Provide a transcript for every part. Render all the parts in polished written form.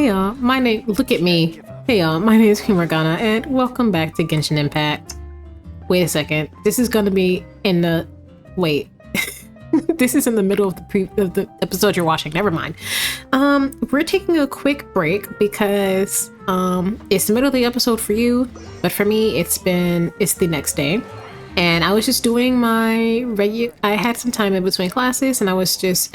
Hey y'all, look at me. Hey y'all, my name is Morgana and welcome back to Genshin Impact. Wait a second, this is gonna be in the, wait. This is in the middle of the episode you're watching, never mind. We're taking a quick break because it's the middle of the episode for you, but for me it's the next day. And I was just doing my I had some time in between classes and I was just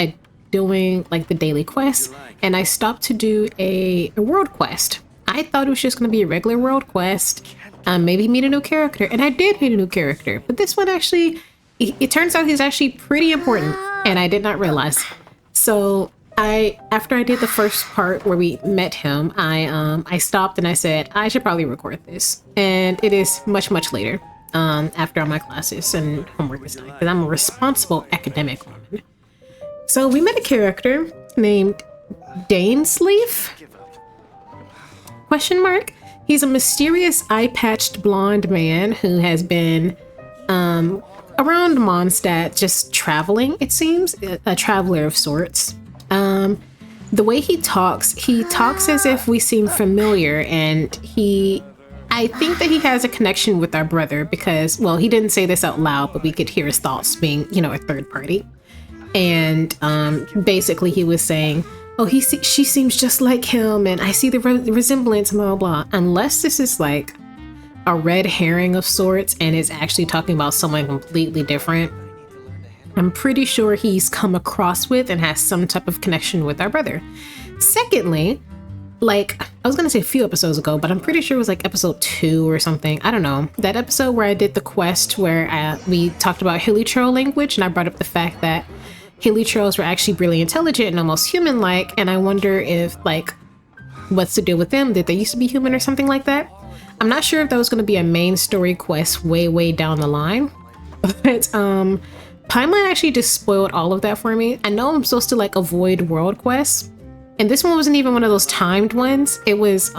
doing like the daily quest, and I stopped to do a world quest. I thought it was just going to be a regular world quest, maybe meet a new character, and I did meet a new character, but this one actually, it turns out he's actually pretty important, and I did not realize. So after I did the first part where we met him, I stopped and I said, I should probably record this, and it is much later, after all my classes and homework is done, because I'm a responsible academic woman. So we met a character named Dainsleif? Question mark? He's a mysterious eye-patched blonde man who has been around Mondstadt just traveling, it seems, a traveler of sorts. The way he talks as if we seem familiar, and I think that he has a connection with our brother because, well, he didn't say this out loud, but we could hear his thoughts being, a third party. And basically he was saying, oh, she seems just like him, and I see the resemblance, blah, blah, blah. Unless this is like a red herring of sorts and is actually talking about someone completely different, I'm pretty sure he's come across with and has some type of connection with our brother. Secondly, like, I was gonna say a few episodes ago, but I'm pretty sure it was like episode 2 or something. I don't know. That episode where I did the quest where we talked about Hilichurl language, and I brought up the fact that Hilichurls were actually really intelligent and almost human-like, and I wonder if, like, what's the deal with them? Did they used to be human or something like that? I'm not sure if that was going to be a main story quest way down the line, but Paimon actually just spoiled all of that for me. I know I'm supposed to, like, avoid world quests, and this one wasn't even one of those timed ones. It was,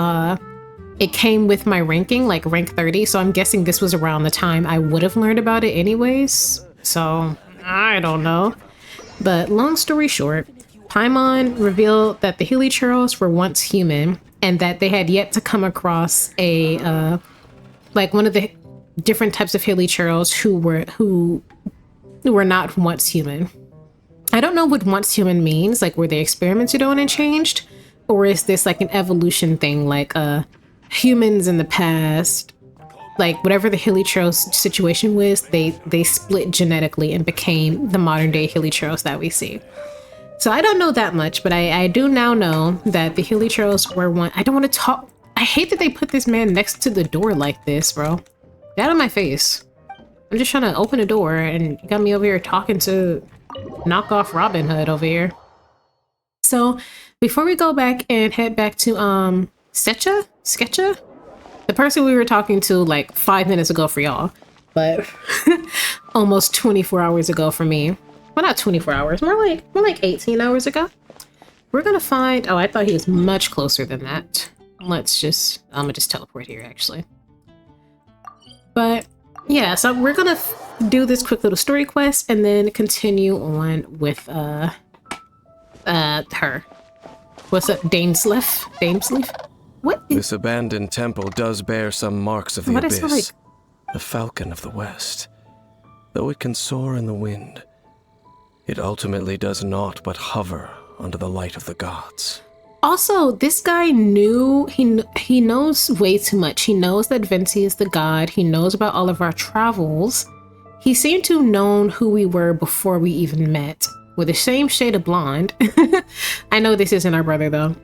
it came with my ranking, like rank 30, so I'm guessing this was around the time I would have learned about it anyways, so I don't know. But long story short, Paimon revealed that the Hilichurls were once human, and that they had yet to come across like one of the different types of Hilichurls who were not once human. I don't know what once human means, like were they experimented on and changed? Or is this like an evolution thing, like humans in the past, like whatever the Hilichurls situation was, they split genetically and became the modern day Hilichurls that we see. So I don't know that much, but I do now know that the Hilichurls were one. I don't want to talk. I hate that they put this man next to the door like this, bro. Get out of my face. I'm just trying to open a door and you got me over here talking to knockoff Robin Hood over here. So before we go back and head back to Sketcha? The person we were talking to like 5 minutes ago for y'all, but almost 24 hours ago for me. Well, not 24 hours, more like 18 hours ago. We're gonna find, oh, I thought he was much closer than that. I'm gonna just teleport here actually. But yeah, so we're gonna do this quick little story quest and then continue on with her. What's up, Dainsleif? What? This abandoned temple does bear some marks of the abyss. Like? The falcon of the west. Though it can soar in the wind, it ultimately does naught but hover under the light of the gods. Also, this guy he knows way too much. He knows that Venti is the god. He knows about all of our travels. He seemed to have known who we were before we even met. With the same shade of blonde. I know this isn't our brother though.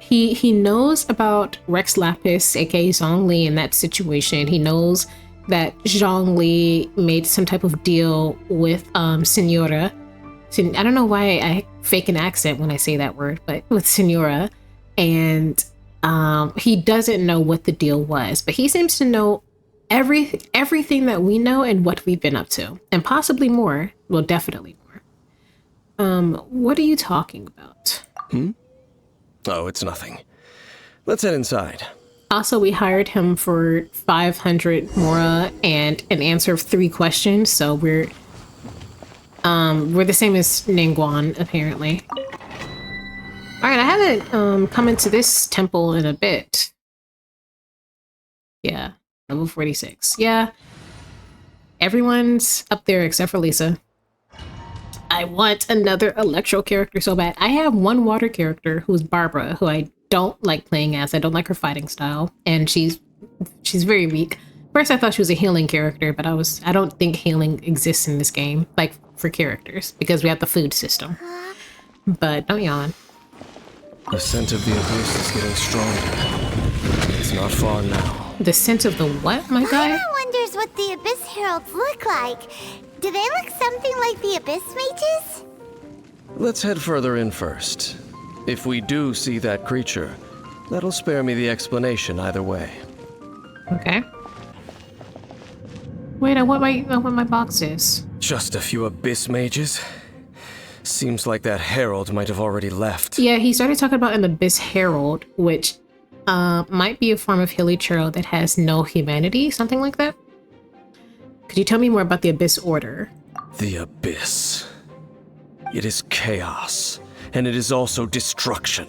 He knows about Rex Lapis, aka Zhongli, in that situation. He knows that Zhongli made some type of deal with Senora. I don't know why I fake an accent when I say that word, but with Senora. And he doesn't know what the deal was, but he seems to know everything that we know and what we've been up to, and possibly more. Well, definitely more. What are you talking about? Oh, it's nothing. Let's head inside. Also, we hired him for 500 mora and an answer of 3 questions, so we're the same as Ningguang, apparently. Alright, I haven't come into this temple in a bit. Yeah, level 46. Yeah. Everyone's up there except for Lisa. I want another electro character so bad. I have one water character who's Barbara, who I don't like playing as. I don't like her fighting style, and she's very weak. First I thought she was a healing character, but I don't think healing exists in this game, like for characters, because we have the food system. But don't yawn. The scent of the abyss is getting stronger. It's not far now. The scent of the what, my guy? Paimon wonders what the Abyss Heralds look like. Do they look something like the Abyss Mages? Let's head further in first. If we do see that creature, that'll spare me the explanation either way. Okay. Wait, I want my box is. Just a few abyss mages? Seems like that herald might have already left. Yeah, he started talking about an Abyss Herald, which might be a form of hilichurl that has no humanity, something like that. Could you tell me more about the Abyss Order? The Abyss. It is chaos, and it is also destruction.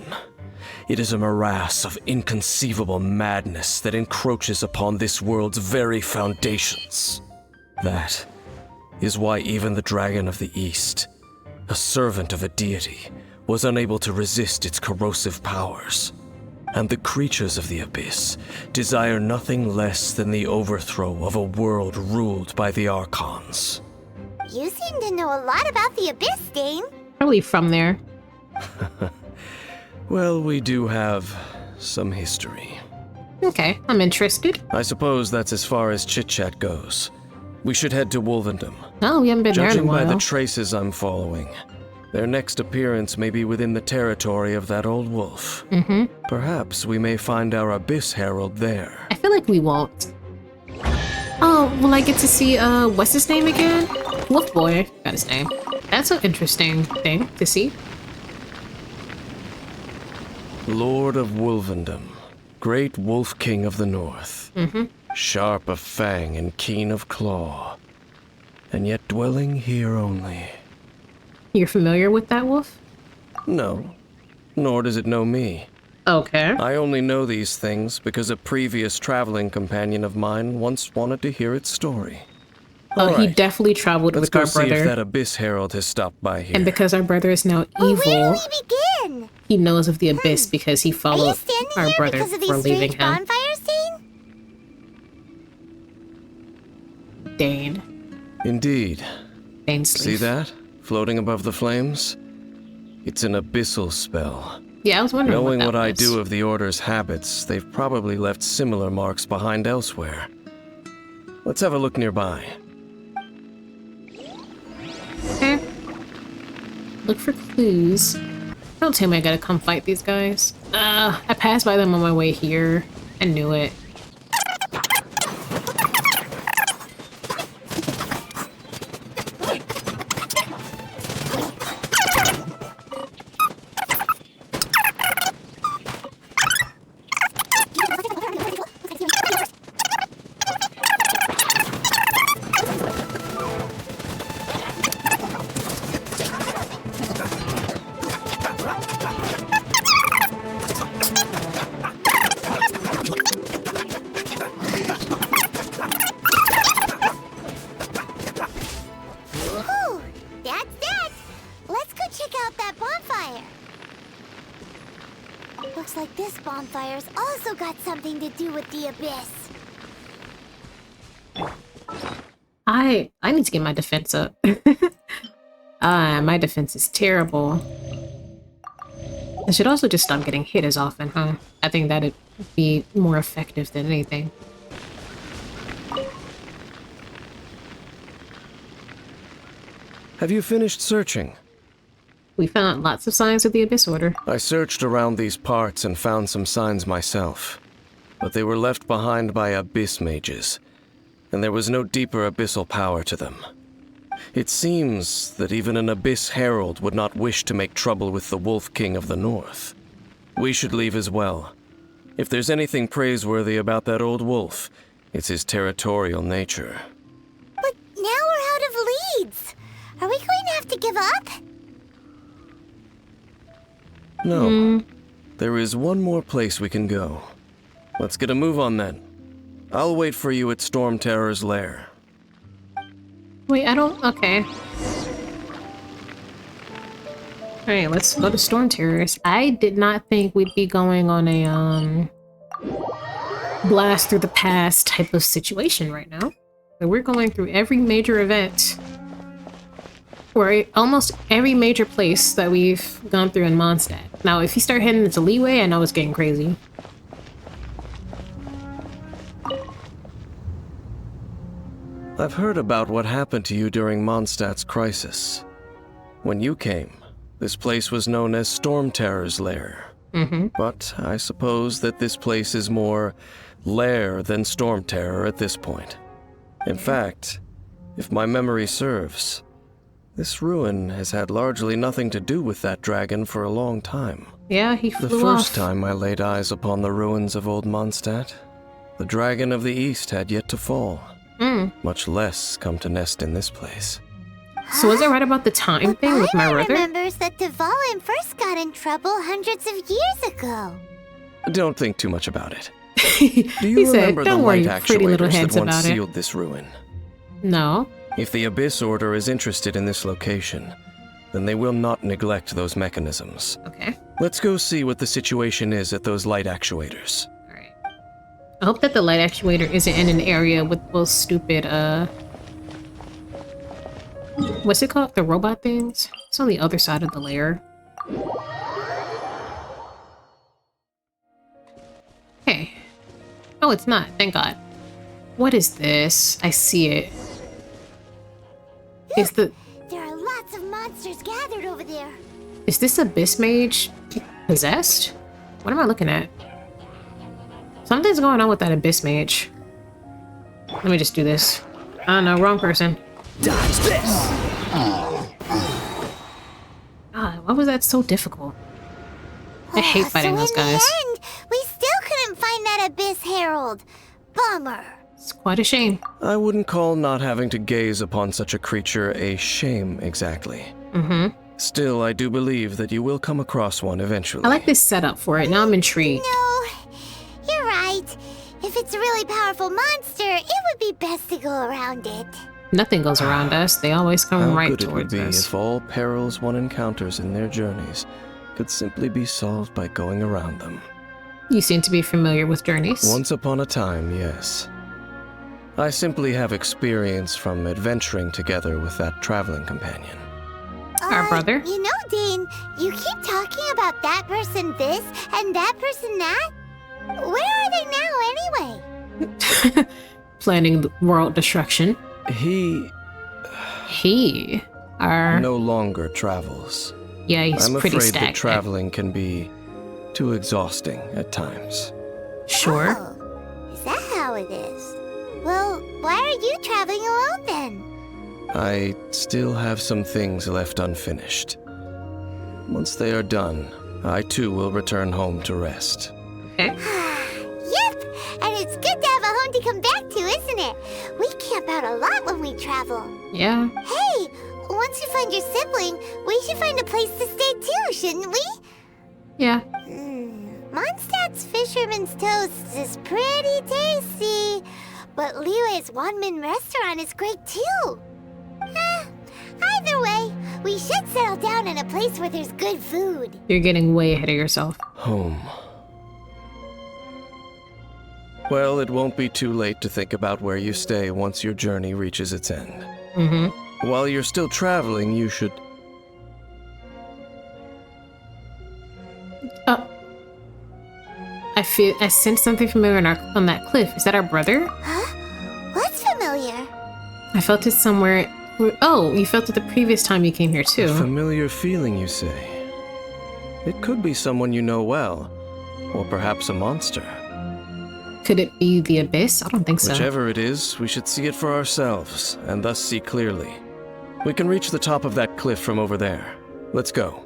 It is a morass of inconceivable madness that encroaches upon this world's very foundations. That is why even the Dragon of the East, a servant of a deity, was unable to resist its corrosive powers. And the creatures of the Abyss desire nothing less than the overthrow of a world ruled by the Archons. You seem to know a lot about the Abyss, Dane. Probably from there. Well, we do have some history. Okay, I'm interested. I suppose that's as far as chit-chat goes. We should head to Wolvendom. Oh, we haven't been there in a Judging by while. the traces I'm following, their next appearance may be within the territory of that old wolf. Perhaps we may find our Abyss Herald there. I feel like we won't. Oh, will I get to see, what's his name again? Wolf Boy, got his name. That's an interesting thing to see. Lord of Wolvendom, great wolf king of the north. Sharp of fang and keen of claw, and yet dwelling here only. You're familiar with that wolf? No, nor does it know me. Okay. I only know these things because a previous traveling companion of mine once wanted to hear its story. Oh, All he right, definitely traveled let's with go our see if brother. that Abyss Herald has stopped by here. And because our brother is now Well, where evil, do we begin? he knows of the Abyss because he Are you followed standing our here brother because of these for leaving strange him. bonfires, Dane? Dane. Indeed. Dainsleif. See that? Floating above the flames? It's an abyssal spell. Yeah, I was wondering Knowing what what that I was. do of the Order's habits, they've probably left similar marks behind elsewhere. Let's have a look nearby. Okay. Look for clues. Don't tell me I gotta come fight these guys. I passed by them on my way here. I knew it. Whew, that's that. Let's go check out that bonfire. Looks like this bonfire's also got something to do with the Abyss. I need to get my defense up. My defense is terrible. I should also just stop getting hit as often, huh? I think that'd be more effective than anything. Have you finished searching? We found lots of signs of the Abyss Order. I searched around these parts and found some signs myself, but they were left behind by abyss mages, and there was no deeper abyssal power to them. It seems that even an Abyss Herald would not wish to make trouble with the Wolf King of the North. We should leave as well. If there's anything praiseworthy about that old wolf, it's his territorial nature. But now we're out of leads. Are we going to have to give up? No. There is one more place we can go. Let's get a move on then. I'll wait for you at Storm Terror's lair. Wait, I don't... Okay. Alright, let's go to Storm Terror's. I did not think we'd be going on a, blast through the past type of situation right now. So we're going through every major event. Or almost every major place that we've gone through in Mondstadt. Now, if you start heading into Leeway, I know it's getting crazy. I've heard about what happened to you during Mondstadt's crisis. When you came, this place was known as Storm Terror's lair. But I suppose that this place is more lair than Storm Terror at this point. In fact, if my memory serves, this ruin has had largely nothing to do with that dragon for a long time. Yeah, he flew off. The first time I laid eyes upon the ruins of old Mondstadt, the dragon of the east had yet to fall. Much less come to nest in this place. So was I right about the time thing with my brother? remembers that Dvalin first got in trouble hundreds of years ago. Don't think too much about it. Do He you said, remember the "Don't worry, light pretty little actuators heads that once about it." sealed this ruin? No. If the Abyss Order is interested in this location, then they will not neglect those mechanisms. Okay. Let's go see what the situation is at those light actuators. Alright. I hope that the light actuator isn't in an area with those stupid, what's it called? The robot things? It's on the other side of the layer. Okay. Oh, it's not. Thank God. What is this? I see it. Is There are lots of monsters gathered over there. Is this Abyss Mage possessed? What am I looking at? Something's going on with that Abyss Mage. Let me just do this. Oh no, wrong person. Dodge this! God, why was that so difficult? I hate fighting those guys. So in the end, we still couldn't find that Abyss Herald. Bummer. It's quite a shame. I wouldn't call not having to gaze upon such a creature a shame exactly. Still, I do believe that you will come across one eventually. I like this setup for it. Now I'm intrigued. No, you're right. If it's a really powerful monster, it would be best to go around it. Nothing goes around us. They always come How right good it would towards be us. if all perils one encounters in their journeys could simply be solved by going around them. You seem to be familiar with journeys. Once upon a time, yes. I simply have experience from adventuring together with that traveling companion. Our brother? You know, Dane, you keep talking about that person this and that person that. Where are they now anyway? Planning the world destruction. He Our... no longer travels. Yeah, he's I'm pretty afraid that stagnant. traveling can be too exhausting at times. Sure. Oh, is that how it is? Well, why are you traveling alone then? I still have some things left unfinished. Once they are done, I too will return home to rest. Okay. Yep, and it's good to have a home to come back to, isn't it? We camp out a lot when we travel. Yeah. Hey, once you find your sibling, we should find a place to stay too, shouldn't we? Yeah. Mondstadt's Fisherman's Toast is pretty tasty, but Liyue's one-man restaurant is great too. Either way, we should settle down in a place where there's good food. You're getting way ahead of yourself. Home. Well, it won't be too late to think about where you stay once your journey reaches its end. While you're still traveling, you should... I sense something familiar on that cliff. Is that our brother? Huh? What's familiar? I felt it somewhere. Oh, you felt it the previous time you came here too. A familiar feeling, you say? It could be someone you know well, or perhaps a monster. Could it be the Abyss? I don't think so. Whichever it is, we should see it for ourselves, and thus see clearly. We can reach the top of that cliff from over there. Let's go.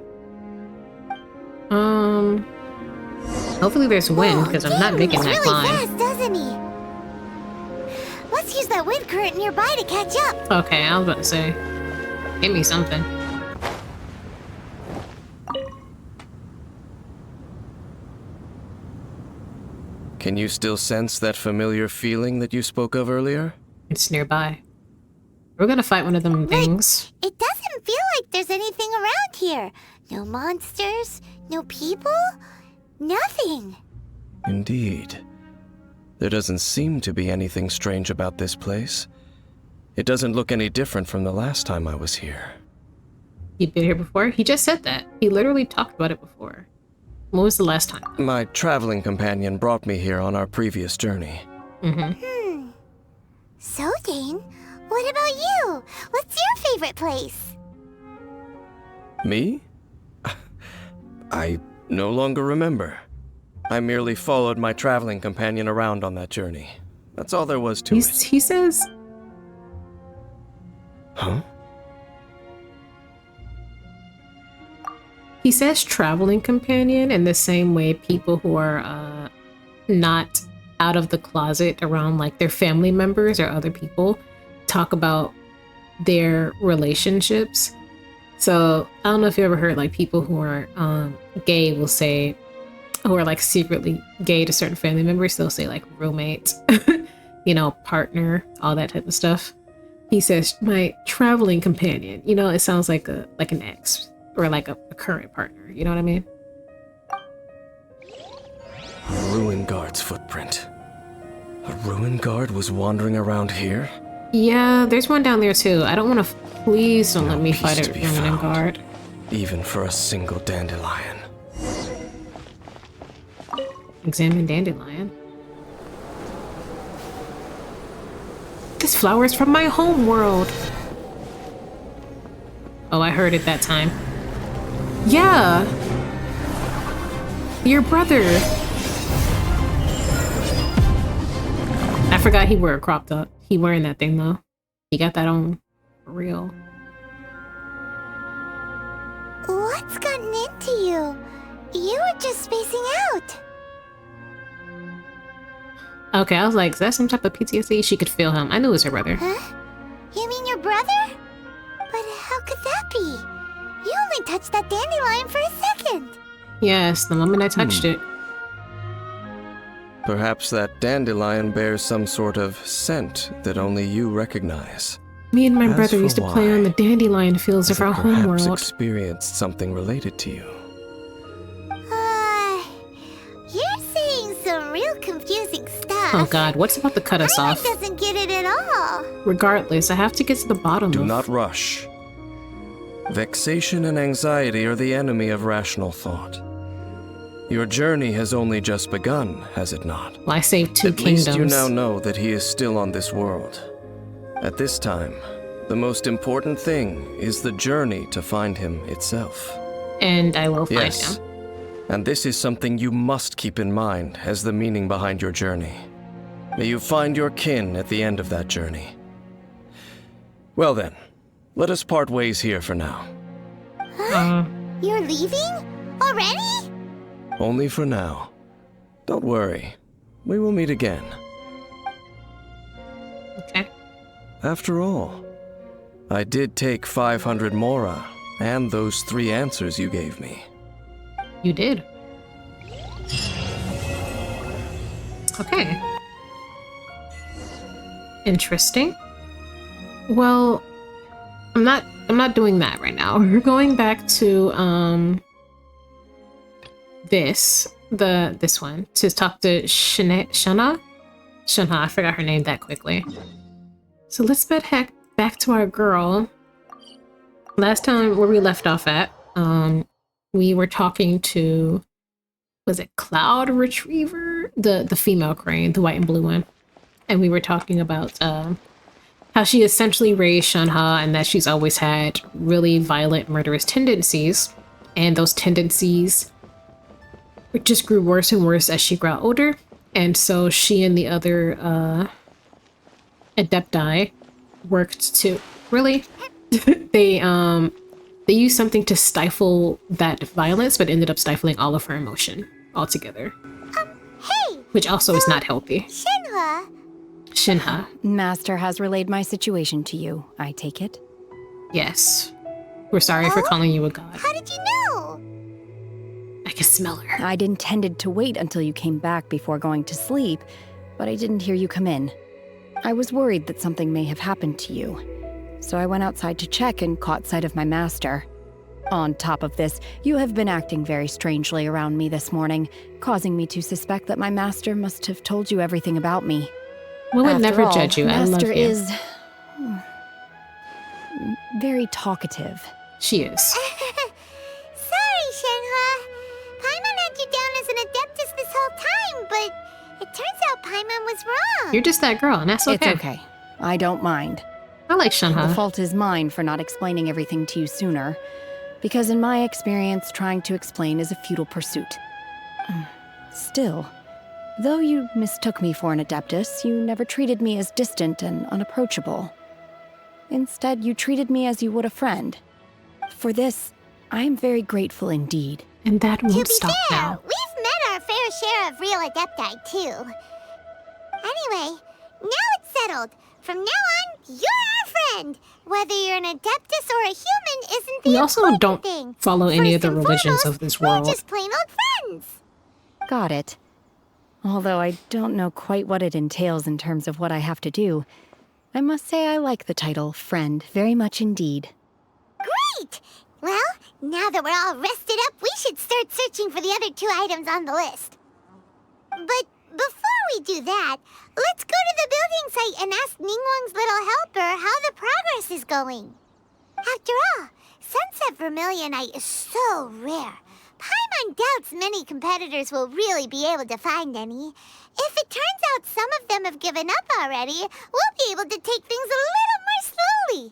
Hopefully there's wind, because I'm not making that really climb. Fast, doesn't he? Let's use that wind current nearby to catch up. Okay, I was about to say. Give me something. Can you still sense that familiar feeling that you spoke of earlier? It's nearby. We're gonna fight one of them things. It doesn't feel like there's anything around here. No monsters, no people, nothing. Indeed. There doesn't seem to be anything strange about this place. It doesn't look any different from the last time I was here. You've been here before? He just said that. He literally talked about it before. When was the last time? My traveling companion brought me here on our previous journey. So, Dane, what about you? What's your favorite place? Me? I no longer remember. I merely followed my traveling companion around on that journey. That's all there was to it. He says... Huh? He says traveling companion in the same way people who are not out of the closet around like their family members or other people talk about their relationships. So I don't know if you ever heard like people who are gay will say, who are like secretly gay to certain family members, they'll say like roommate, you know, partner, all that type of stuff. He says my traveling companion, you know, it sounds like an ex or like a current partner, you know what I mean? A ruin guard's footprint. A ruin guard was wandering around here? Yeah, there's one down there too. I don't want to. Please don't let me peace fight to a be ruin found, guard. even for a single dandelion. Examine dandelion. This flower is from my home world. Oh, I heard it that time. Yeah. Your brother. I forgot he wore a crop top. He wearing that thing though. He got that on for real. What's gotten into you? You were just spacing out. Okay, I was like, is that some type of PTSD? She could feel him. I knew it was her brother. Huh? You mean your brother? But how could that be? You only touched that dandelion for a second. Yes, the moment I touched it. Perhaps that dandelion bears some sort of scent that only you recognize. Me and my As brother for used to play on the dandelion fields Has of our it perhaps homeworld. experienced something related to you? You're saying some real confusing stuff. Oh god, what's about to cut us Alex off? doesn't get it at all. Regardless, I have to get to the bottom Do of... not rush. Vexation and anxiety are the enemy of rational thought. Your journey has only just begun, has it not? Well, I saved two At kingdoms. least you now know that he is still on this world. At this time, the most important thing is the journey to find him itself. And I will find Yes, him. and this is something you must keep in mind as the meaning behind your journey. May you find your kin at the end of that journey. Well then, let us part ways here for now. You're leaving? Already? Only for now. Don't worry, we will meet again. Okay. After all, I did take 500 mora and those 3 answers you gave me. You did. Okay. Interesting. Well, I'm not doing that right now. We're going back to this one to talk to Shenhe. I forgot her name that quickly. So let's head back to our girl. Last time where we left off at, we were talking to, was it Cloud Retriever? The female crane, the white and blue one. And we were talking about how she essentially raised Shenhe and that she's always had really violent, murderous tendencies. And those tendencies just grew worse and worse as she got older. And so she and the other Adepti worked to, really? They used something to stifle that violence, but ended up stifling all of her emotion altogether. Hey! Which also is not healthy. Shenhe. Master has relayed my situation to you, I take it? Yes. We're sorry for calling you a god. How did you know? I can smell her. I'd intended to wait until you came back before going to sleep, but I didn't hear you come in. I was worried that something may have happened to you, so I went outside to check and caught sight of my master. On top of this, you have been acting very strangely around me this morning, causing me to suspect that my master must have told you everything about me. We would After never all, judge you. I love Master you. is very talkative. She is. Sorry, Shenhe. Paimon had you down as an adeptus this whole time, but it turns out Paimon was wrong. You're just that girl, and that's okay. It's okay. I don't mind. I like Shenhe. The fault is mine for not explaining everything to you sooner, because in my experience, trying to explain is a futile pursuit. Still, though you mistook me for an adeptus, you never treated me as distant and unapproachable. Instead, you treated me as you would a friend. For this, I am very grateful indeed. And that To won't be stop fair, now. we've met our fair share of real adepti, too. Anyway, now it's settled. From now on, you're our friend. Whether you're an adeptus or a human isn't the We also important don't thing. follow any of First the and religions foremost, of this we're world. just plain old friends. Got it. Although I don't know quite what it entails in terms of what I have to do, I must say I like the title friend very much indeed. Great! Well, now that we're all rested up, we should start searching for the other 2 items on the list. But before we do that, let's go to the building site and ask Ningguang's little helper how the progress is going. After all, Sunset Vermilionite is so rare. Paimon doubts many competitors will really be able to find any. If it turns out some of them have given up already, we'll be able to take things a little more slowly.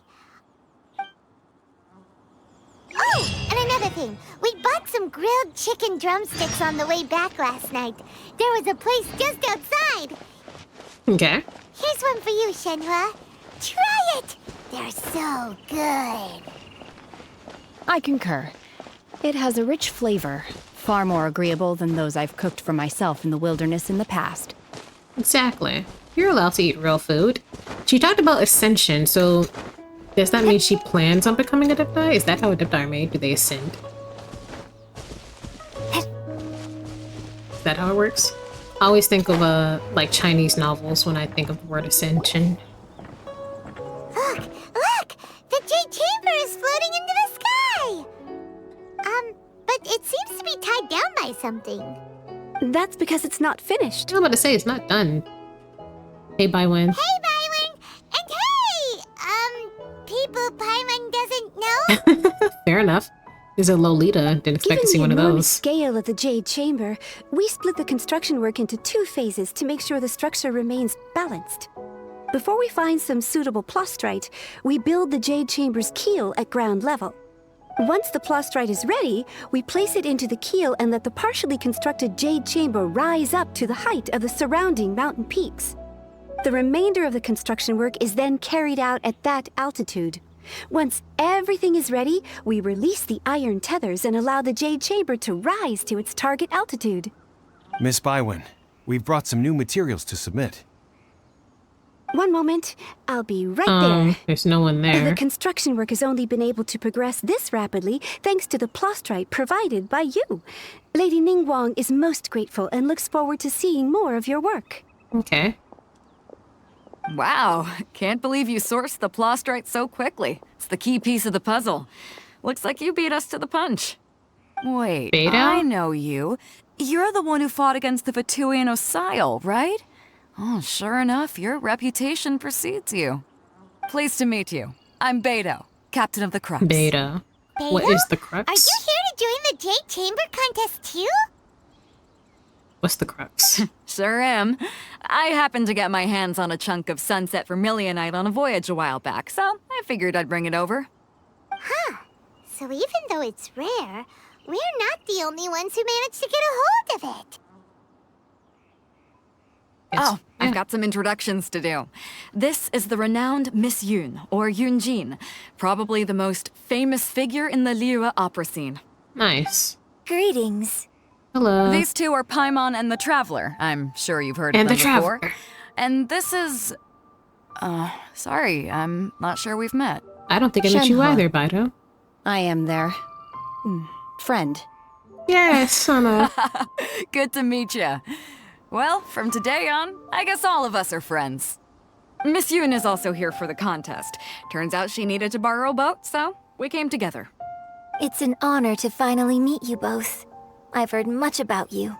Oh, and another thing. We bought some grilled chicken drumsticks on the way back last night. There was a place just outside. Okay. Here's one for you, Shenhe. Try it. They're so good. I concur. It has a rich flavor, far more agreeable than those I've cooked for myself in the wilderness in the past. Exactly. You're allowed to eat real food. She talked about ascension, so does that mean she plans on becoming a Adepti? Is that how Adepti are made? Do they ascend? Is that how it works? I always think of like Chinese novels when I think of the word ascension. Look! The Jade Chamber is floating into the sky! But it seems to be tied down by something. That's because it's not finished. I was about to say, it's not done. Hey, Bywin. Hey, Bywin! And hey! People Paimon doesn't know? Fair enough. There's a Lolita. Didn't expect to see one of Given the enormous those. scale of the Jade Chamber, we split the construction work into 2 phases to make sure the structure remains balanced. Before we find some suitable plastrite, we build the Jade Chamber's keel at ground level. Once the plastrite is ready, we place it into the keel and let the partially constructed Jade Chamber rise up to the height of the surrounding mountain peaks. The remainder of the construction work is then carried out at that altitude. Once everything is ready, we release the iron tethers and allow the Jade Chamber to rise to its target altitude. Miss Bywin, we've brought some new materials to submit. One moment, I'll be right there. There's no one The there. construction work has only been able to progress this rapidly thanks to the plastrite provided by you. Lady Ningguang is most grateful and looks forward to seeing more of your work. Okay. Wow, can't believe you sourced the plastrite so quickly. It's the key piece of the puzzle. Looks like you beat us to the punch. Wait, Beta? I know you. You're the one who fought against the Vatuian Osile, right? Oh, sure enough, your reputation precedes you. Pleased to meet you. I'm Beto, captain of the Crux. Beta. What Beto? is the crux? Are you here to join the Jade Chamber contest too? What's the crux? Sure am. I happened to get my hands on a chunk of Sunset Vermilionite on a voyage a while back, so I figured I'd bring it over. So even though it's rare, we're not the only ones who managed to get a hold of it. Oh, I've got some introductions to do. This is the renowned Miss Yun, or Yunjin, probably the most famous figure in the Liyue opera scene. Nice. Greetings. Hello. These two are Paimon and the Traveler. I'm sure you've heard of And them the before. Traveler. And this is... sorry, I'm not sure we've met. I don't think I met you Shenhe. either, Baido. I am their friend. Yes, Shana. Good to meet you. Well, from today on, I guess all of us are friends. Miss Yoon is also here for the contest. Turns out she needed to borrow a boat, so we came together. It's an honor to finally meet you both. I've heard much about you.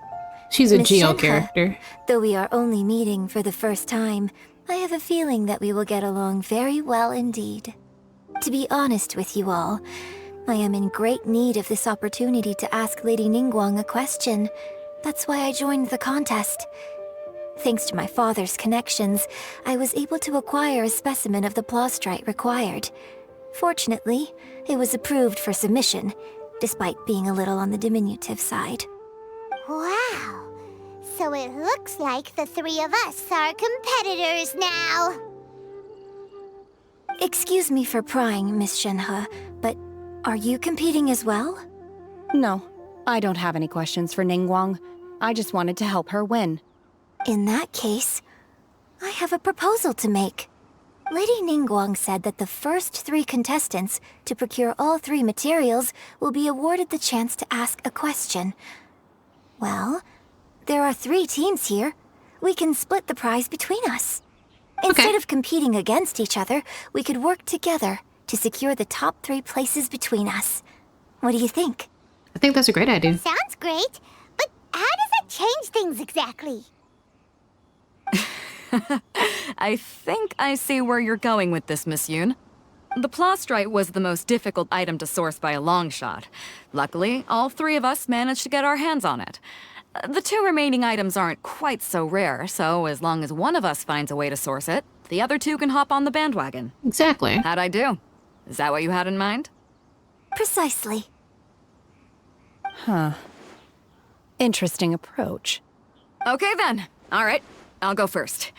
She's a Miss Geo Shenhe, character. Though we are only meeting for the first time, I have a feeling that we will get along very well indeed. To be honest with you all, I am in great need of this opportunity to ask Lady Ningguang a question. That's why I joined the contest. Thanks to my father's connections, I was able to acquire a specimen of the plaustrite required. Fortunately, it was approved for submission, despite being a little on the diminutive side. Wow! So it looks like the three of us are competitors now! Excuse me for prying, Miss Shenhe, but are you competing as well? No, I don't have any questions for Ningguang. I just wanted to help her win. In that case, I have a proposal to make. Lady Ningguang said that the first 3 contestants to procure all 3 materials will be awarded the chance to ask a question. Well, there are 3 teams here. We can split the prize between us. Instead of competing against each other, we could work together to secure the top 3 places between us. What do you think? I think that's a great idea. Sounds great, but how does that change things exactly? I think I see where you're going with this, Miss Yoon. The plaustrite was the most difficult item to source by a long shot. Luckily, all 3 of us managed to get our hands on it. The 2 remaining items aren't quite so rare, so as long as one of us finds a way to source it, the other 2 can hop on the bandwagon. Exactly. How'd I do? Is that what you had in mind? Precisely. Huh. Interesting approach. Okay then. All right, I'll go first.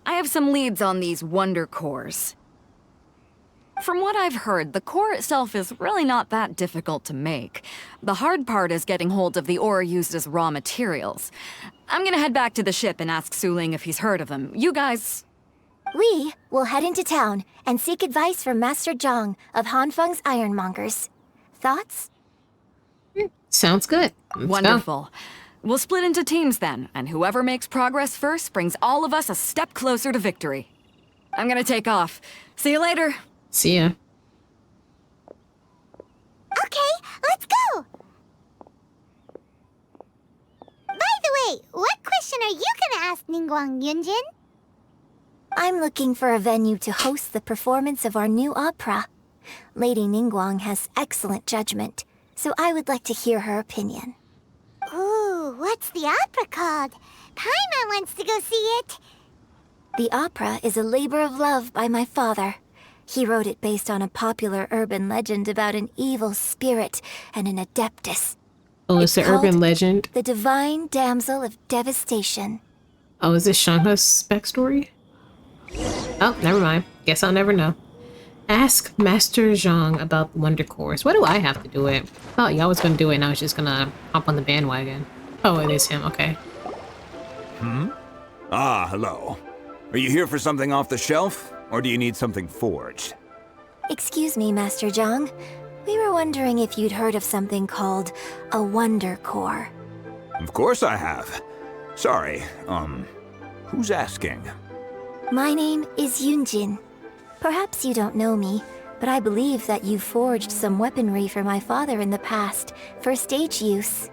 I have some leads on these wonder cores. From what I've heard, the core itself is really not that difficult to make. The hard part is getting hold of the ore used as raw materials. I'm gonna head back to the ship and ask Suling if he's heard of them. You guys... We will head into town and seek advice from Master Zhang of Hanfeng's Ironmongers. Thoughts? Sounds good. Let's Wonderful. We'll split into teams then, and whoever makes progress first brings all of us a step closer to victory. I'm gonna take off. See you later. See ya. Okay, let's go! By the way, what question are you gonna ask Ningguang, Yunjin? I'm looking for a venue to host the performance of our new opera. Lady Ningguang has excellent judgment, so I would like to hear her opinion. Ooh, what's the opera called? Paimon wants to go see it. The opera is a labor of love by my father. He wrote it based on a popular urban legend about an evil spirit and an adeptus. Oh, it's an urban legend. The Divine Damsel of Devastation. Oh, is this Shenhe's backstory? Oh, never mind. Guess I'll never know. Ask Master Zhang about Wonder Cores. What do I have to do it? Oh, y'all was gonna do it and I was just gonna hop on the bandwagon. Oh, it is him. Okay. Ah, hello. Are you here for something off the shelf? Or do you need something forged? Excuse me, Master Zhang. We were wondering if you'd heard of something called a Wonder Core. Of course I have. Sorry, who's asking? My name is Yunjin. Perhaps you don't know me, but I believe that you forged some weaponry for my father in the past for stage use.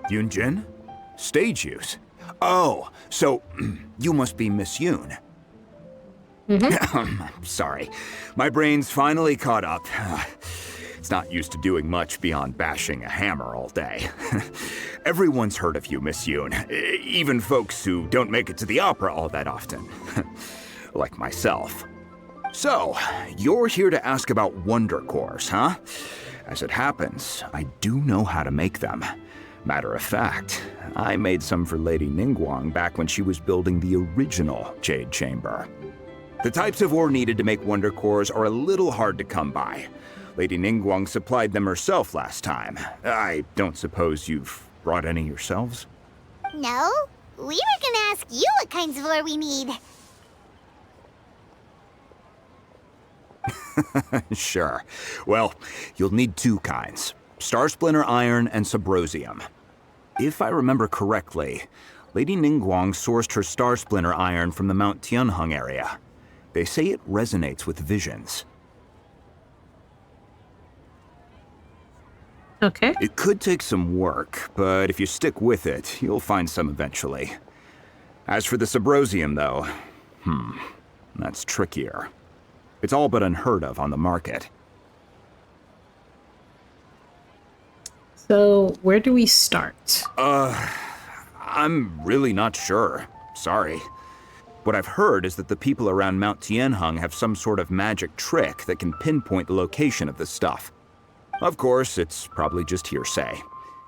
Yunjin? Stage use? Oh, so you must be Miss Yoon. Sorry, my brain's finally caught up. It's not used to doing much beyond bashing a hammer all day. Everyone's heard of you, Miss Yoon. Even folks who don't make it to the opera all that often. Like myself. So, you're here to ask about Wonder Cores, huh? As it happens, I do know how to make them. Matter of fact, I made some for Lady Ningguang back when she was building the original Jade Chamber. The types of ore needed to make Wonder Cores are a little hard to come by. Lady Ningguang supplied them herself last time. I don't suppose you've brought any yourselves? No, we were gonna ask you what kinds of ore we need. Sure. Well, you'll need 2 kinds. Star Splinter Iron and Subrosium. If I remember correctly, Lady Ningguang sourced her Star Splinter Iron from the Mount Tianheng area. They say it resonates with visions. Okay. It could take some work, but if you stick with it, you'll find some eventually. As for the Subrosium, though, that's trickier. It's all but unheard of on the market. So, where do we start? I'm really not sure. Sorry. What I've heard is that the people around Mount Tianheng have some sort of magic trick that can pinpoint the location of the stuff. Of course, it's probably just hearsay.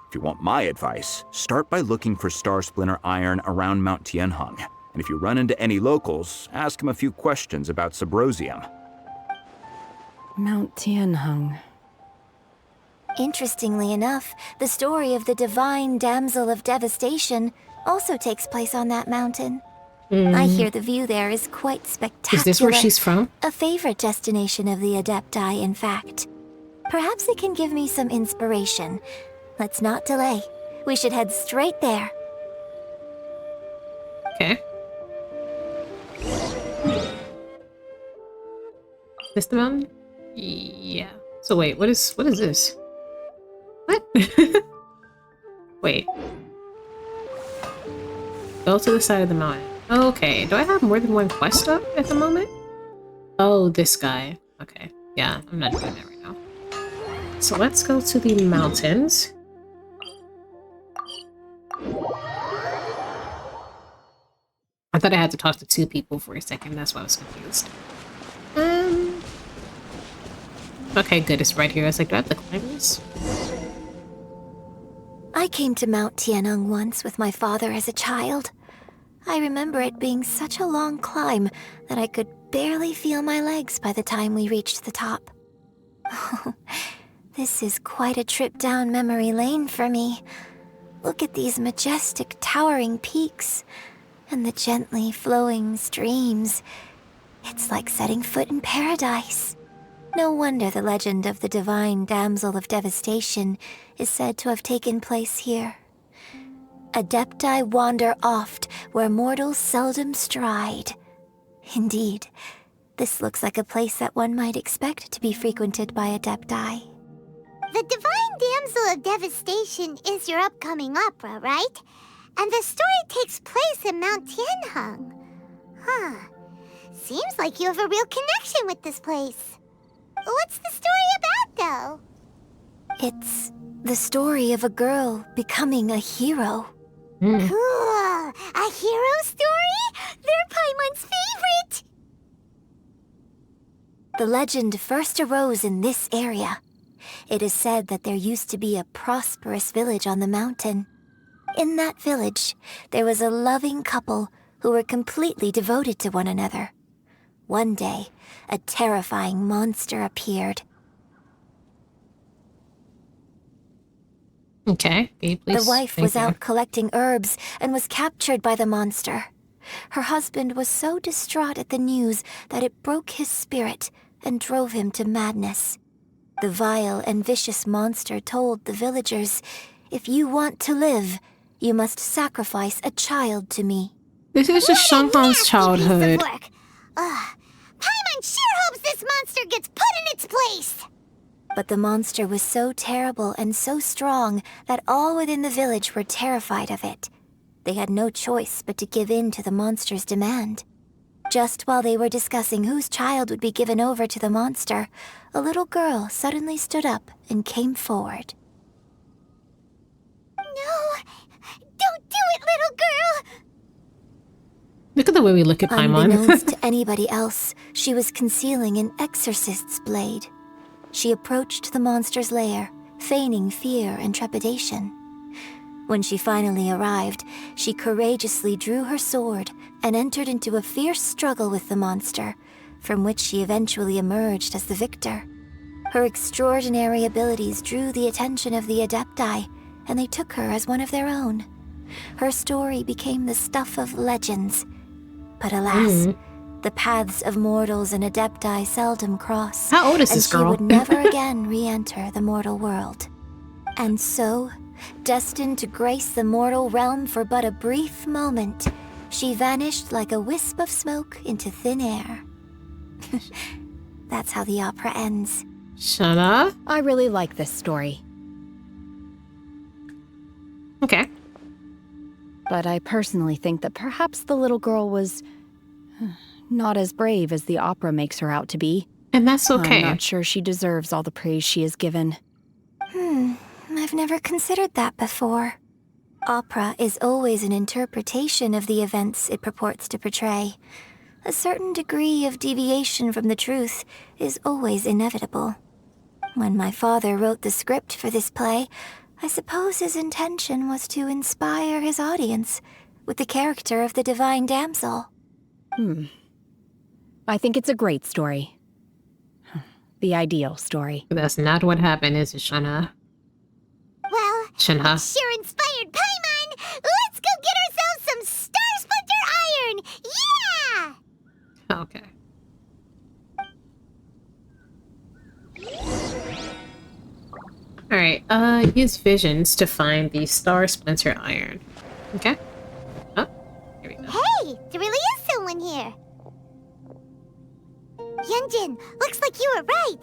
If you want my advice, start by looking for Star Splinter Iron around Mount Tianheng. And if you run into any locals, ask them a few questions about Subrosium. Mount Tianheng. Interestingly enough, the story of the divine damsel of devastation also takes place on that mountain. I hear the view there is quite spectacular. Is this where she's from? A favorite destination of the Adepti, in fact. Perhaps it can give me some inspiration. Let's not delay. We should head straight there. Okay. This the mountain? Yeah. So wait, what is this? What? Wait. Go to the side of the mountain. Okay. Do I have more than one quest up at the moment? Oh, this guy. Okay. Yeah, I'm not doing that right now. So let's go to the mountains. I thought I had to talk to two people for a second. That's why I was confused. Okay, good. It's right here. I was like, do I have to climb this? I came to Mount Tianheng once with my father as a child. I remember it being such a long climb that I could barely feel my legs by the time we reached the top. This is quite a trip down memory lane for me. Look at these majestic, towering peaks and the gently flowing streams. It's like setting foot in paradise. No wonder the legend of the divine damsel of devastation is said to have taken place here. Adepti wander oft where mortals seldom stride. Indeed, this looks like a place that one might expect to be frequented by Adepti. The divine damsel of devastation is your upcoming opera, right? And the story takes place in Mount Tianheng. Huh. Seems like you have a real connection with this place. What's the story about, though? It's the story of a girl becoming a hero. Cool! A hero story? They're Paimon's favorite! The legend first arose in this area. It is said that there used to be a prosperous village on the mountain. In that village, there was a loving couple who were completely devoted to one another. One day, a terrifying monster appeared. Okay, please. The wife was out collecting herbs and was captured by the monster. Her husband was so distraught at the news that it broke his spirit and drove him to madness. The vile and vicious monster told the villagers, "If you want to live, you must sacrifice a child to me." This is just Shenhe's childhood. Paimon sure hopes this monster gets put in its place! But the monster was so terrible and so strong that all within the village were terrified of it. They had no choice but to give in to the monster's demand. Just while they were discussing whose child would be given over to the monster, a little girl suddenly stood up and came forward. No! Don't do it, little girl! Look at the way we look at Paimon. Unbeknownst to anybody else, she was concealing an exorcist's blade. She approached the monster's lair, feigning fear and trepidation. When she finally arrived, she courageously drew her sword and entered into a fierce struggle with the monster, from which she eventually emerged as the victor. Her extraordinary abilities drew the attention of the Adepti, and they took her as one of their own. Her story became the stuff of legends. But alas, the paths of mortals and Adepti seldom cross. How old is this girl? And she would never again re-enter the mortal world. And so, destined to grace the mortal realm for but a brief moment, she vanished like a wisp of smoke into thin air. That's how the opera ends. Shenhe? I really like this story. Okay. But I personally think that perhaps the little girl was not as brave as the opera makes her out to be. And that's okay. I'm not sure she deserves all the praise she is given. I've never considered that before. Opera is always an interpretation of the events it purports to portray. A certain degree of deviation from the truth is always inevitable. When my father wrote the script for this play, I suppose his intention was to inspire his audience with the character of the divine damsel. I think it's a great story. The ideal story. That's not what happened, is it, Shenhe? Well, Shenhe. sure inspired Paimon! Let's go get ourselves some Star Splinter Iron! Yeah! Okay. Alright, use visions to find the Star Splinter Iron. Okay. Oh, here we go. Hey, there really is someone here. Yunjin, looks like you were right.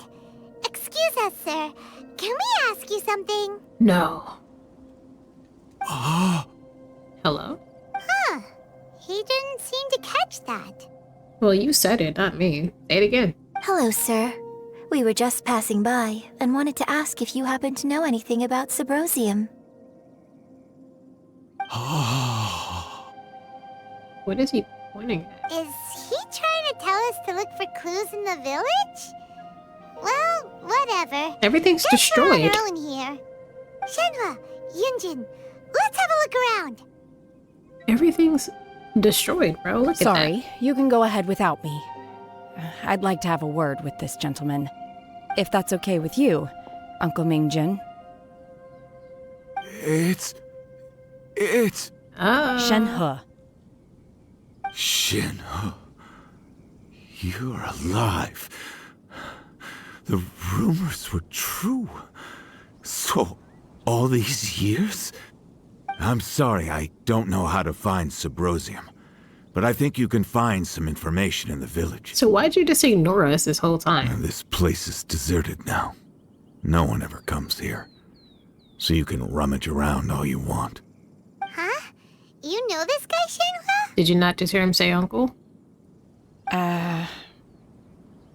Excuse us, sir. Can we ask you something? No. Hello? Huh. He didn't seem to catch that. Well, you said it, not me. Say it again. Hello, sir. We were just passing by and wanted to ask if you happen to know anything about Subrosium. What is he pointing at? Is he trying to tell us to look for clues in the village? Well, whatever. Everything's Just go on destroyed. your own here. Shenhe, Yunjin, let's have a look around. Everything's destroyed, bro. Look at Sorry, you can go ahead without me. I'd like to have a word with this gentleman. If that's okay with you, Uncle Mingjin. It's... that. Shenhe. Shenhe. You're alive. The rumors were true. So, all these years? I'm sorry, I don't know how to find Subrosium. But I think you can find some information in the village. So why'd you just ignore us this whole time? This place is deserted now. No one ever comes here. So you can rummage around all you want. Huh? You know this guy, Shenhe? Did you not just hear him say uncle?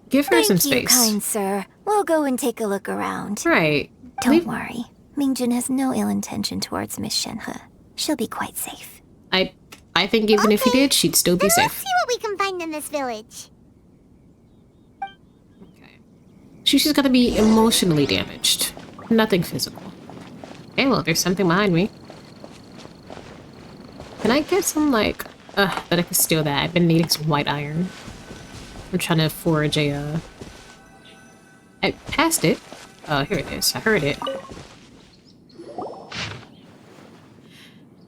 Give her some Thank you, space. kind sir. We'll go and take a look around. Right. Don't worry. Mingjin has no ill intention towards Miss Shenhe. She'll be quite safe. I think even if he Okay, did, she'd still be Then let's safe. see what we can find in this village. Okay. She's just gonna be emotionally damaged. Nothing physical. Okay, well, there's something behind me. Can I get some, like, that I can steal that? I've been needing some white iron. I'm trying to forge a, I passed it. Oh, here it is. I heard it.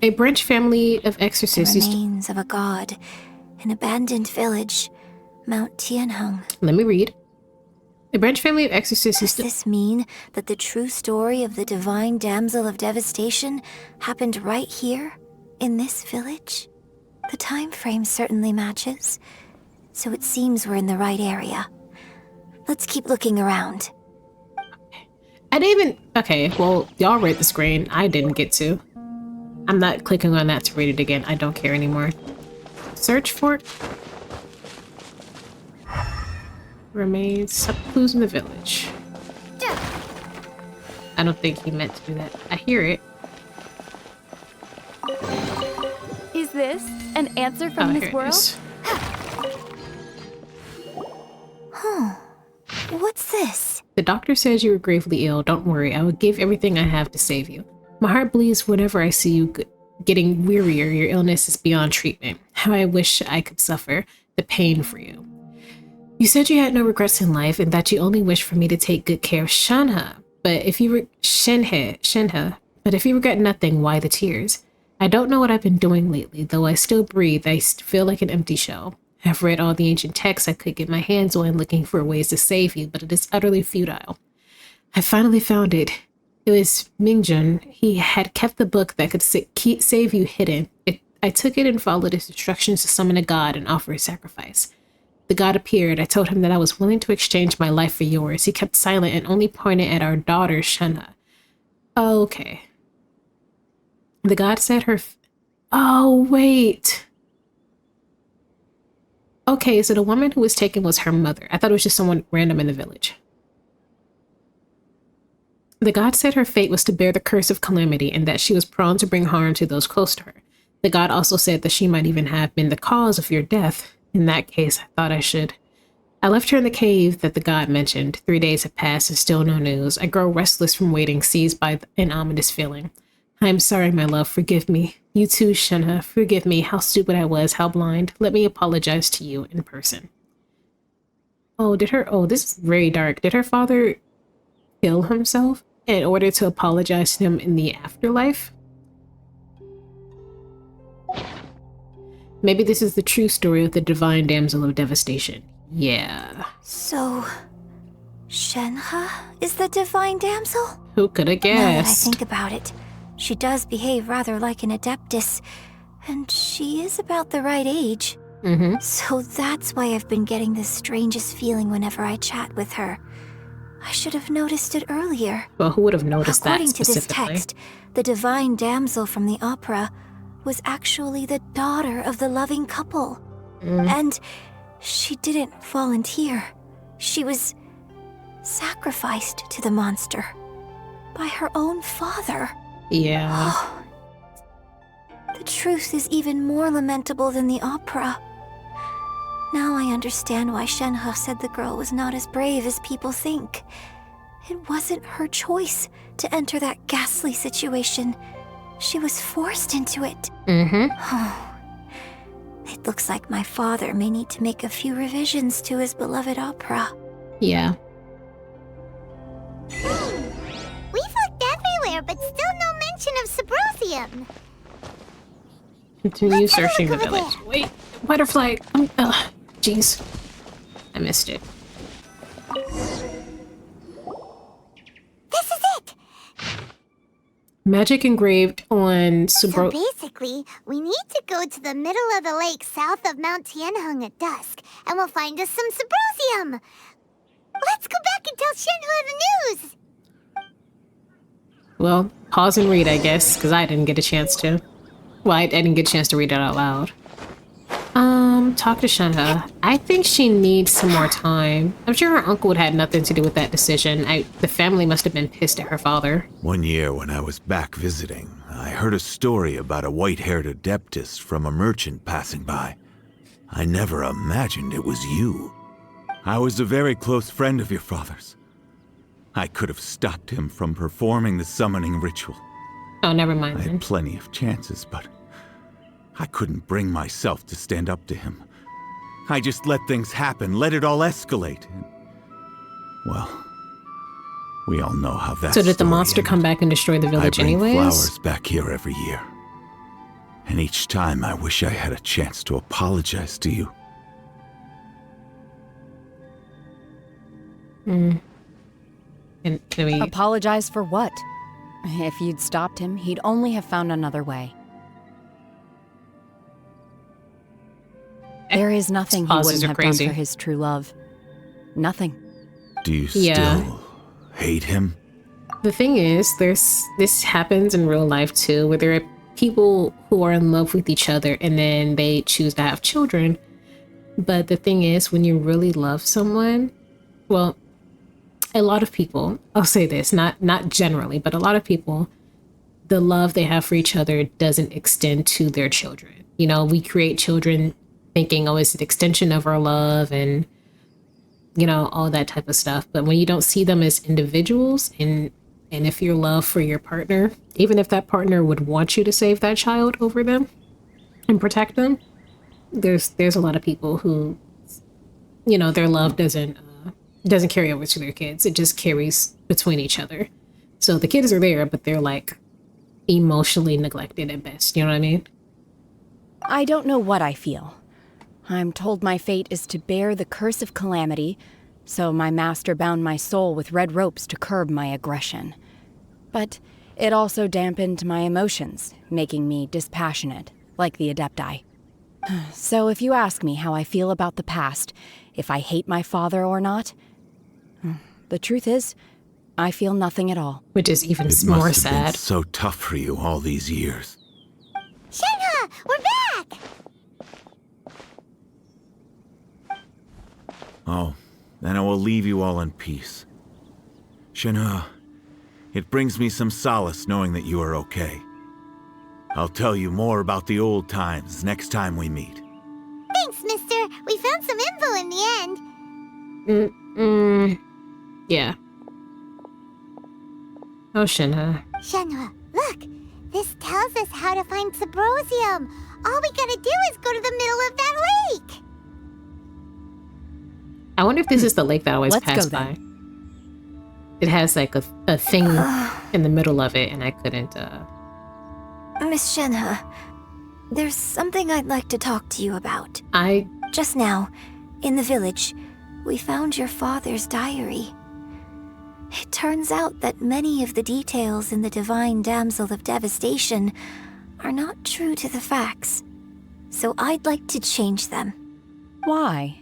A branch family of The exorcists used to... remains of a god. An abandoned village. Mount Tianheng. Let me read. A branch family of exorcists Does used to... this mean that the true story of the divine damsel of devastation happened right here, in this village? The time frame certainly matches, so it seems we're in the right area. Let's keep looking around. I didn't even... Okay, well, y'all read the screen. I didn't get to. I'm not clicking on that to read it again. I don't care anymore. Search for it. Remains some clues in the village. I don't think he meant to do that. I hear it. Is this an answer from Oh, this here it world? is. What's this? The doctor says you were gravely ill. Don't worry. I will give everything I have to save you. My heart bleeds whenever I see you getting wearier. Your illness is beyond treatment. How I wish I could suffer the pain for you. You said you had no regrets in life and that you only wish for me to take good care of Shenhe. But if you Shenhe. But if you regret nothing, why the tears? I don't know what I've been doing lately. Though I still breathe, I feel like an empty shell. I've read all the ancient texts I could get my hands on looking for ways to save you, but it is utterly futile. I finally found it. It was Mingjun. He had kept the book that could save you hidden. I took it and followed his instructions to summon a god and offer a sacrifice. The god appeared. I told him that I was willing to exchange my life for yours. He kept silent and only pointed at our daughter, Shenhe. Oh, okay. The god said her... Oh, wait. Okay, so the woman who was taken was her mother. I thought it was just someone random in the village. The god said her fate was to bear the curse of calamity and that she was prone to bring harm to those close to her. The god also said that she might even have been the cause of your death. In that case, I thought I should. I left her in the cave that the god mentioned. 3 days have passed and still no news. I grow restless from waiting, seized by an ominous feeling. I am sorry, my love. Forgive me. You too, Shenhe. Forgive me. How stupid I was. How blind. Let me apologize to you in person. Oh, this is very dark. Did her father kill himself in order to apologize to him in the afterlife? Maybe this is the true story of the divine damsel of devastation. Yeah. So, Shenhe is the divine damsel? Who could have guessed? Now that I think about it, she does behave rather like an adeptus, and she is about the right age. Mm-hmm. So that's why I've been getting the strangest feeling whenever I chat with her. I should have noticed it earlier. Well, who would have noticed that specifically? According to this text, the divine damsel from the opera was actually the daughter of the loving couple. And she didn't volunteer. She was sacrificed to the monster by her own father. Yeah. The truth is even more lamentable than the opera. Now I understand why Shenhe said the girl was not as brave as people think. It wasn't her choice to enter that ghastly situation. She was forced into it. It looks like my father may need to make a few revisions to his beloved opera. Yeah. We've looked everywhere, but still no mention of Sabrosium. Continue searching the village. There. Wait, butterfly. Jeez. I missed it. This is it! Magic engraved on So basically, we need to go to the middle of the lake south of Mount Tianheng at dusk, and we'll find us some Sabrosium! Let's go back and tell Shenhe the news! Well, pause and read, I guess, because I didn't get a chance to. Well, I didn't get a chance to read it out loud. Talk to Shenhe. I think she needs some more time. I'm sure her uncle would have had nothing to do with that decision. The family must have been pissed at her father. One year when I was back visiting, I heard a story about a white-haired adeptus from a merchant passing by. I never imagined it was you. I was a very close friend of your father's. I could have stopped him from performing the summoning ritual. Oh, never mind. I had plenty of chances, but I couldn't bring myself to stand up to him. I just let things happen, let it all escalate. And, well, we all know how that. So did the monster come back and destroy the village anyways? I bring flowers back here every year. And each time I wish I had a chance to apologize to you. And Apologize for what? If you'd stopped him, he'd only have found another way. There is nothing he wouldn't have done for his true love. Nothing. Do you still hate him? The thing is, this happens in real life too, where there are people who are in love with each other and then they choose to have children. But the thing is, when you really love someone, well, a lot of people, I'll say this, not generally, but a lot of people, the love they have for each other doesn't extend to their children. You know, we create children thinking, oh, it's an extension of our love and, you know, all that type of stuff. But when you don't see them as individuals and if your love for your partner, even if that partner would want you to save that child over them and protect them, there's a lot of people who, you know, their love doesn't carry over to their kids. It just carries between each other. So the kids are there, but they're like emotionally neglected at best. You know what I mean? I don't know what I feel. I'm told my fate is to bear the curse of calamity, so my master bound my soul with red ropes to curb my aggression. but it also dampened my emotions, making me dispassionate, like the Adepti. So if you ask me how I feel about the past, if I hate my father or not, the truth is, I feel nothing at all. Which is even It more must have been sad. so tough for you all these years. Shenhe, we're back! Oh, then I will leave you all in peace. Shenhe, it brings me some solace knowing that you are okay. I'll tell you more about the old times next time we meet. Thanks, mister. We found some info in the end. Yeah. Oh, Shenhe. Shenhe, look! This tells us how to find Subrosium. All we gotta do is go to the middle of that lake! I wonder if this is the lake that I always Let's pass go by. then. It has like a thing in the middle of it, and I couldn't, Miss Shenhe, there's something I'd like to talk to you about. Just now, in the village, we found your father's diary. It turns out that many of the details in the Divine Damsel of Devastation are not true to the facts. So I'd like to change them. Why?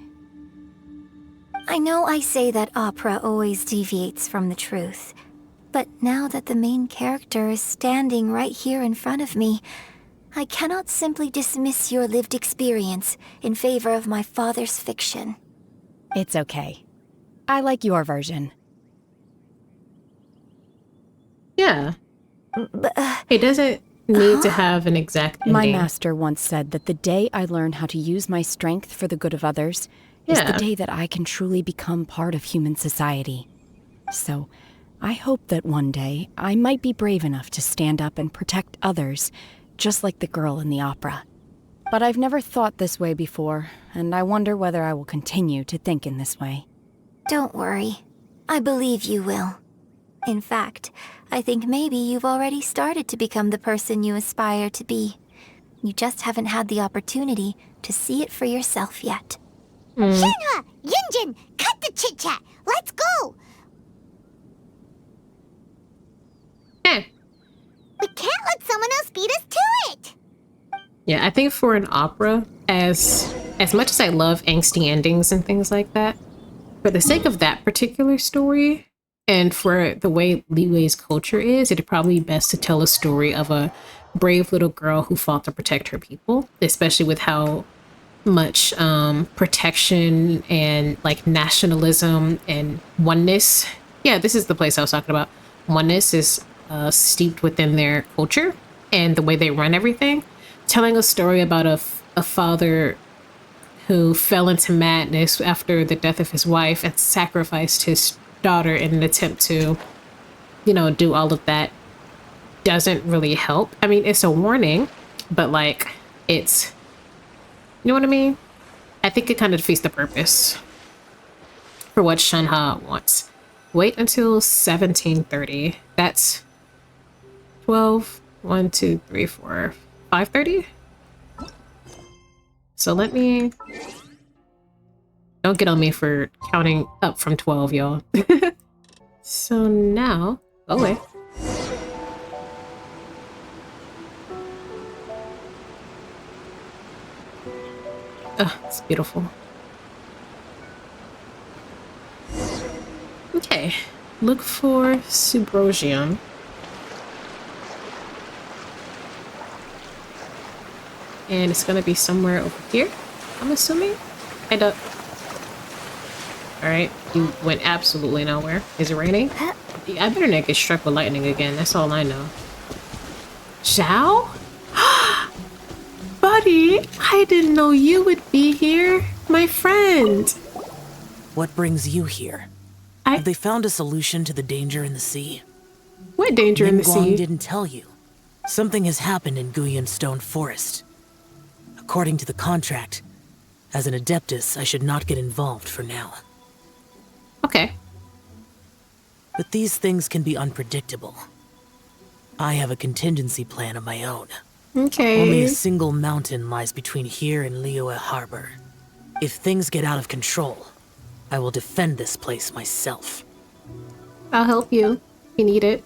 I know I say that opera always deviates from the truth, but now that the main character is standing right here in front of me, I cannot simply dismiss your lived experience in favor of my father's fiction. It's okay. I like your version. yeah. But, It doesn't need to have an exact ending. My master once said that the day I learn how to use my strength for the good of others is Yeah. the day that I can truly become part of human society. So, I hope that one day I might be brave enough to stand up and protect others, just like the girl in the opera. But I've never thought this way before, and I wonder whether I will continue to think in this way. don't worry. I believe you will. In fact, I think maybe you've already started to become the person you aspire to be. You just haven't had the opportunity to see it for yourself yet. Shenhe! Yunjin! Cut the chit-chat! Let's go! Eh. We can't let someone else beat us to it! Yeah, I think for an opera, as much as I love angsty endings and things like that, for the sake of that particular story, and for the way Liyue's culture is, it'd probably be best to tell a story of a brave little girl who fought to protect her people, especially with how much protection and like nationalism and oneness. Yeah, this is the place I was talking about. Oneness is steeped within their culture and the way they run everything. Telling a story about a father who fell into madness after the death of his wife and sacrificed his daughter in an attempt to, you know, do all of that doesn't really help. I mean, it's a warning, but like, it's, you know what I mean? I think it kind of defeats the purpose for what Shenhe wants. Wait until 1730. That's 12, 1, 2, 3, 4, 5:30? So let me... Don't get on me for counting up from 12, y'all. So now... Go away. Oh, it's beautiful. Okay. Look for Subrosium. And it's gonna be somewhere over here, I'm assuming? I don't... Alright, you went absolutely nowhere. Is it raining? I better not get struck with lightning again, that's all I know. Zhao? Buddy, I didn't know you would be here. My friend. What brings you here? Have they found a solution to the danger in the sea? What danger in the sea? Didn't tell you. Something has happened in Guyan Stone Forest. According to the contract, as an Adeptus, I should not get involved for now. Okay. But these things can be unpredictable. I have a contingency plan of my own. Okay. Only a single mountain lies between here and Liyue Harbor. If things get out of control, I will defend this place myself. I'll help you. You need it.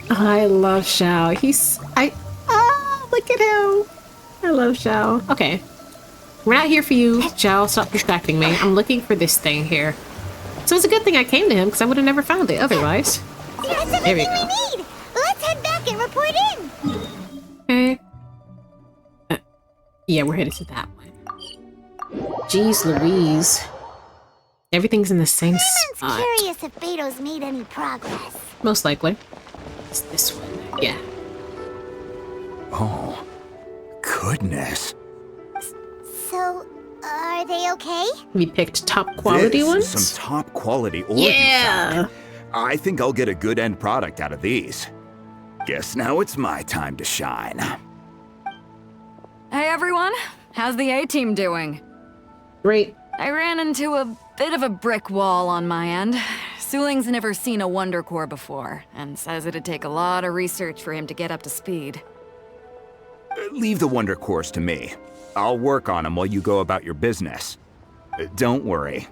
I love Xiao. Look at him. I love Xiao. Okay. We're not here for you, Xiao. Stop distracting me. I'm looking for this thing here. So it's a good thing I came to him, because I would have never found it otherwise. That's everything we need! Let's head back and report in! Okay. Yeah, we're headed to that one. Jeez Louise. Everything's in the same spot. I'm curious if Beto's made any progress. Most likely. It's this one. Yeah. Oh, goodness. So, are they okay? We picked top quality ones? Some top quality ore. Yeah! I think I'll get a good end product out of these. Guess now it's my time to shine. Hey everyone, how's the A-team doing? Great. I ran into a bit of a brick wall on my end. Suling's never seen a Wonder Core before, and says it'd take a lot of research for him to get up to speed. Leave the Wonder Cores to me. I'll work on them while you go about your business. Don't worry.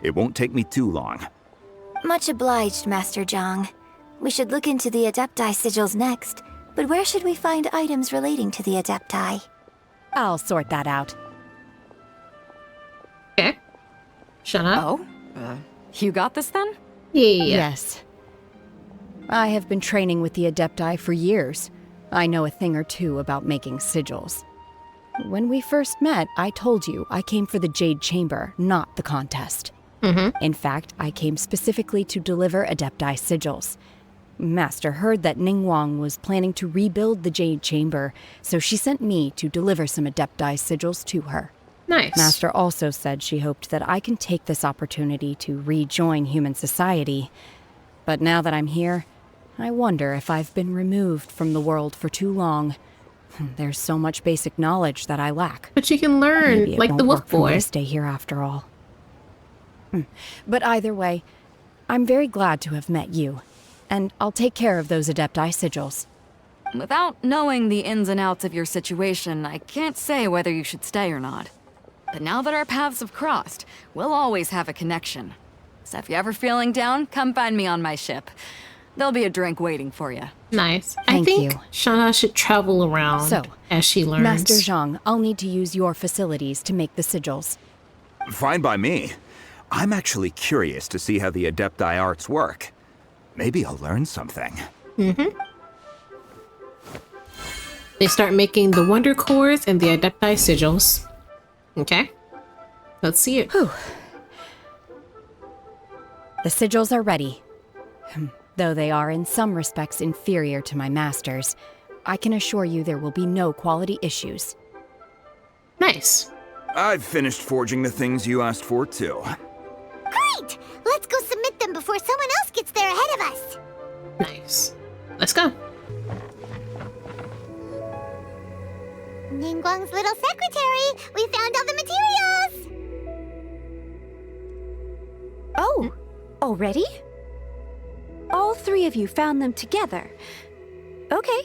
It won't take me too long. Much obliged, Master Zhang. We should look into the Adepti sigils next, but where should we find items relating to the Adepti? I'll sort that out. Okay. Shut up. Oh? You got this then? Yeah. Yes. I have been training with the Adepti for years. I know a thing or two about making sigils. When we first met, I told you I came for the Jade Chamber, not the contest. In fact, I came specifically to deliver Adepti sigils. Master heard that Ningguang was planning to rebuild the Jade Chamber, so she sent me to deliver some Adepti sigils to her. Nice. Master also said she hoped that I can take this opportunity to rejoin human society. But now that I'm here, I wonder if I've been removed from the world for too long. There's so much basic knowledge that I lack. But you can learn, Maybe it like the won't Wolf work for me Boy. to stay here after all. But either way, I'm very glad to have met you, and I'll take care of those Adepti sigils. Without knowing the ins and outs of your situation, I can't say whether you should stay or not. But now that our paths have crossed, we'll always have a connection. So if you're ever feeling down, come find me on my ship. There'll be a drink waiting for you. Nice. I Thank think you. Shauna should travel around So, as she learns. Master Zhang, I'll need to use your facilities to make the sigils. Fine by me. I'm actually curious to see how the Adepti arts work. Maybe I'll learn something. They start making the Wonder Cores and the Adepti sigils. Okay. Let's see it. Whew. The sigils are ready. Though they are in some respects inferior to my master's, I can assure you there will be no quality issues. Nice. I've finished forging the things you asked for, too. Great! Let's go submit them before someone else gets there ahead of us. Nice. Let's go. Ningguang's little secretary! We found all the materials! Oh, already? All three of you found them together. Okay,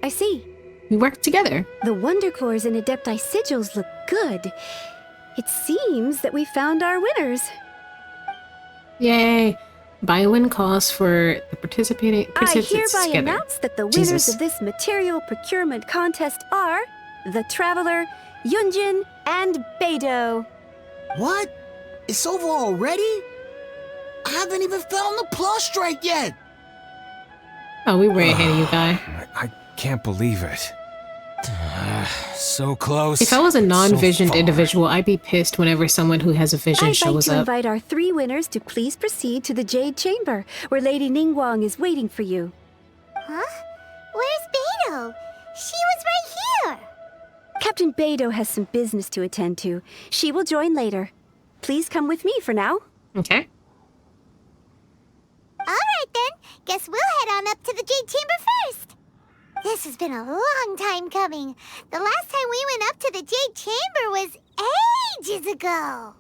I see. We work together. The Wonder Cores and Adepti sigils look good. It seems that we found our winners. Yay. Buy a win cost for the participants I hereby together. announce that the winners Jesus. of this material procurement contest are the Traveler, Yunjin, and Beidou. What? It's over already? I haven't even found the prostrate yet! Oh, we way ahead of you, guy. I can't believe it. So close. If I was a non-visioned so far. individual, I'd be pissed whenever someone who has a vision I'd like shows to up. invite our three winners to please proceed to the Jade Chamber, where Lady Ningguang is waiting for you. Huh? Where's Beidou? She was right here! Captain Beidou has some business to attend to. She will join later. Please come with me for now. Okay. Alright then, guess we'll head on up to the Jade Chamber first. This has been a long time coming. The last time we went up to the Jade Chamber was ages ago.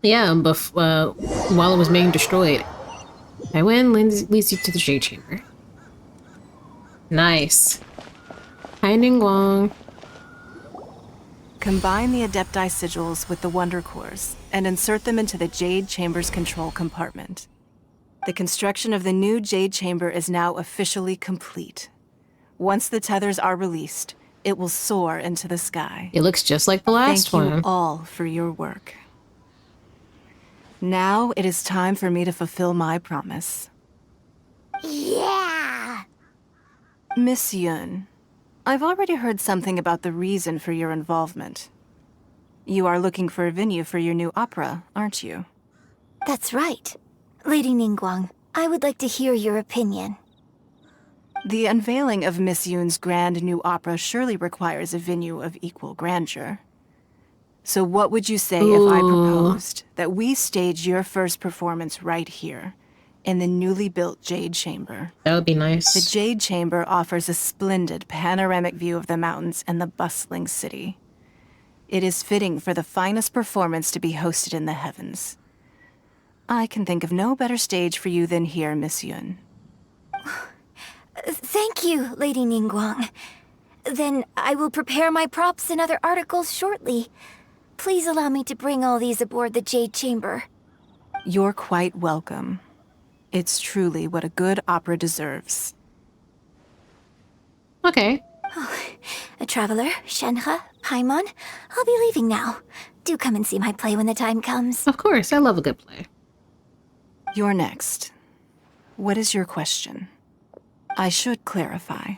Yeah, while it was being destroyed. I win, leads you to the Jade Chamber. Nice. Hi, Ningguang. Combine the Adepti sigils with the Wonder Cores and insert them into the Jade Chamber's control compartment. The construction of the new Jade Chamber is now officially complete. Once the tethers are released, it will soar into the sky. It looks just like the last one. Thank you all for your work. Now it is time for me to fulfill my promise. Yeah! Miss Yun, I've already heard something about the reason for your involvement. You are looking for a venue for your new opera, aren't you? That's right. Lady Ningguang, I would like to hear your opinion. The unveiling of Miss Yun's grand new opera surely requires a venue of equal grandeur. So what would you say if I proposed that we stage your first performance right here, in the newly built Jade Chamber? That would be nice. The Jade Chamber offers a splendid panoramic view of the mountains and the bustling city. It is fitting for the finest performance to be hosted in the heavens. I can think of no better stage for you than here, Miss Yun. Thank you, Lady Ningguang. Then I will prepare my props and other articles shortly. Please allow me to bring all these aboard the Jade Chamber. You're quite welcome. It's truly what a good opera deserves. Okay. Oh, a traveler, Shenhe, Paimon, I'll be leaving now. Do come and see my play when the time comes. Of course, I love a good play. You're next. What is your question? I should clarify.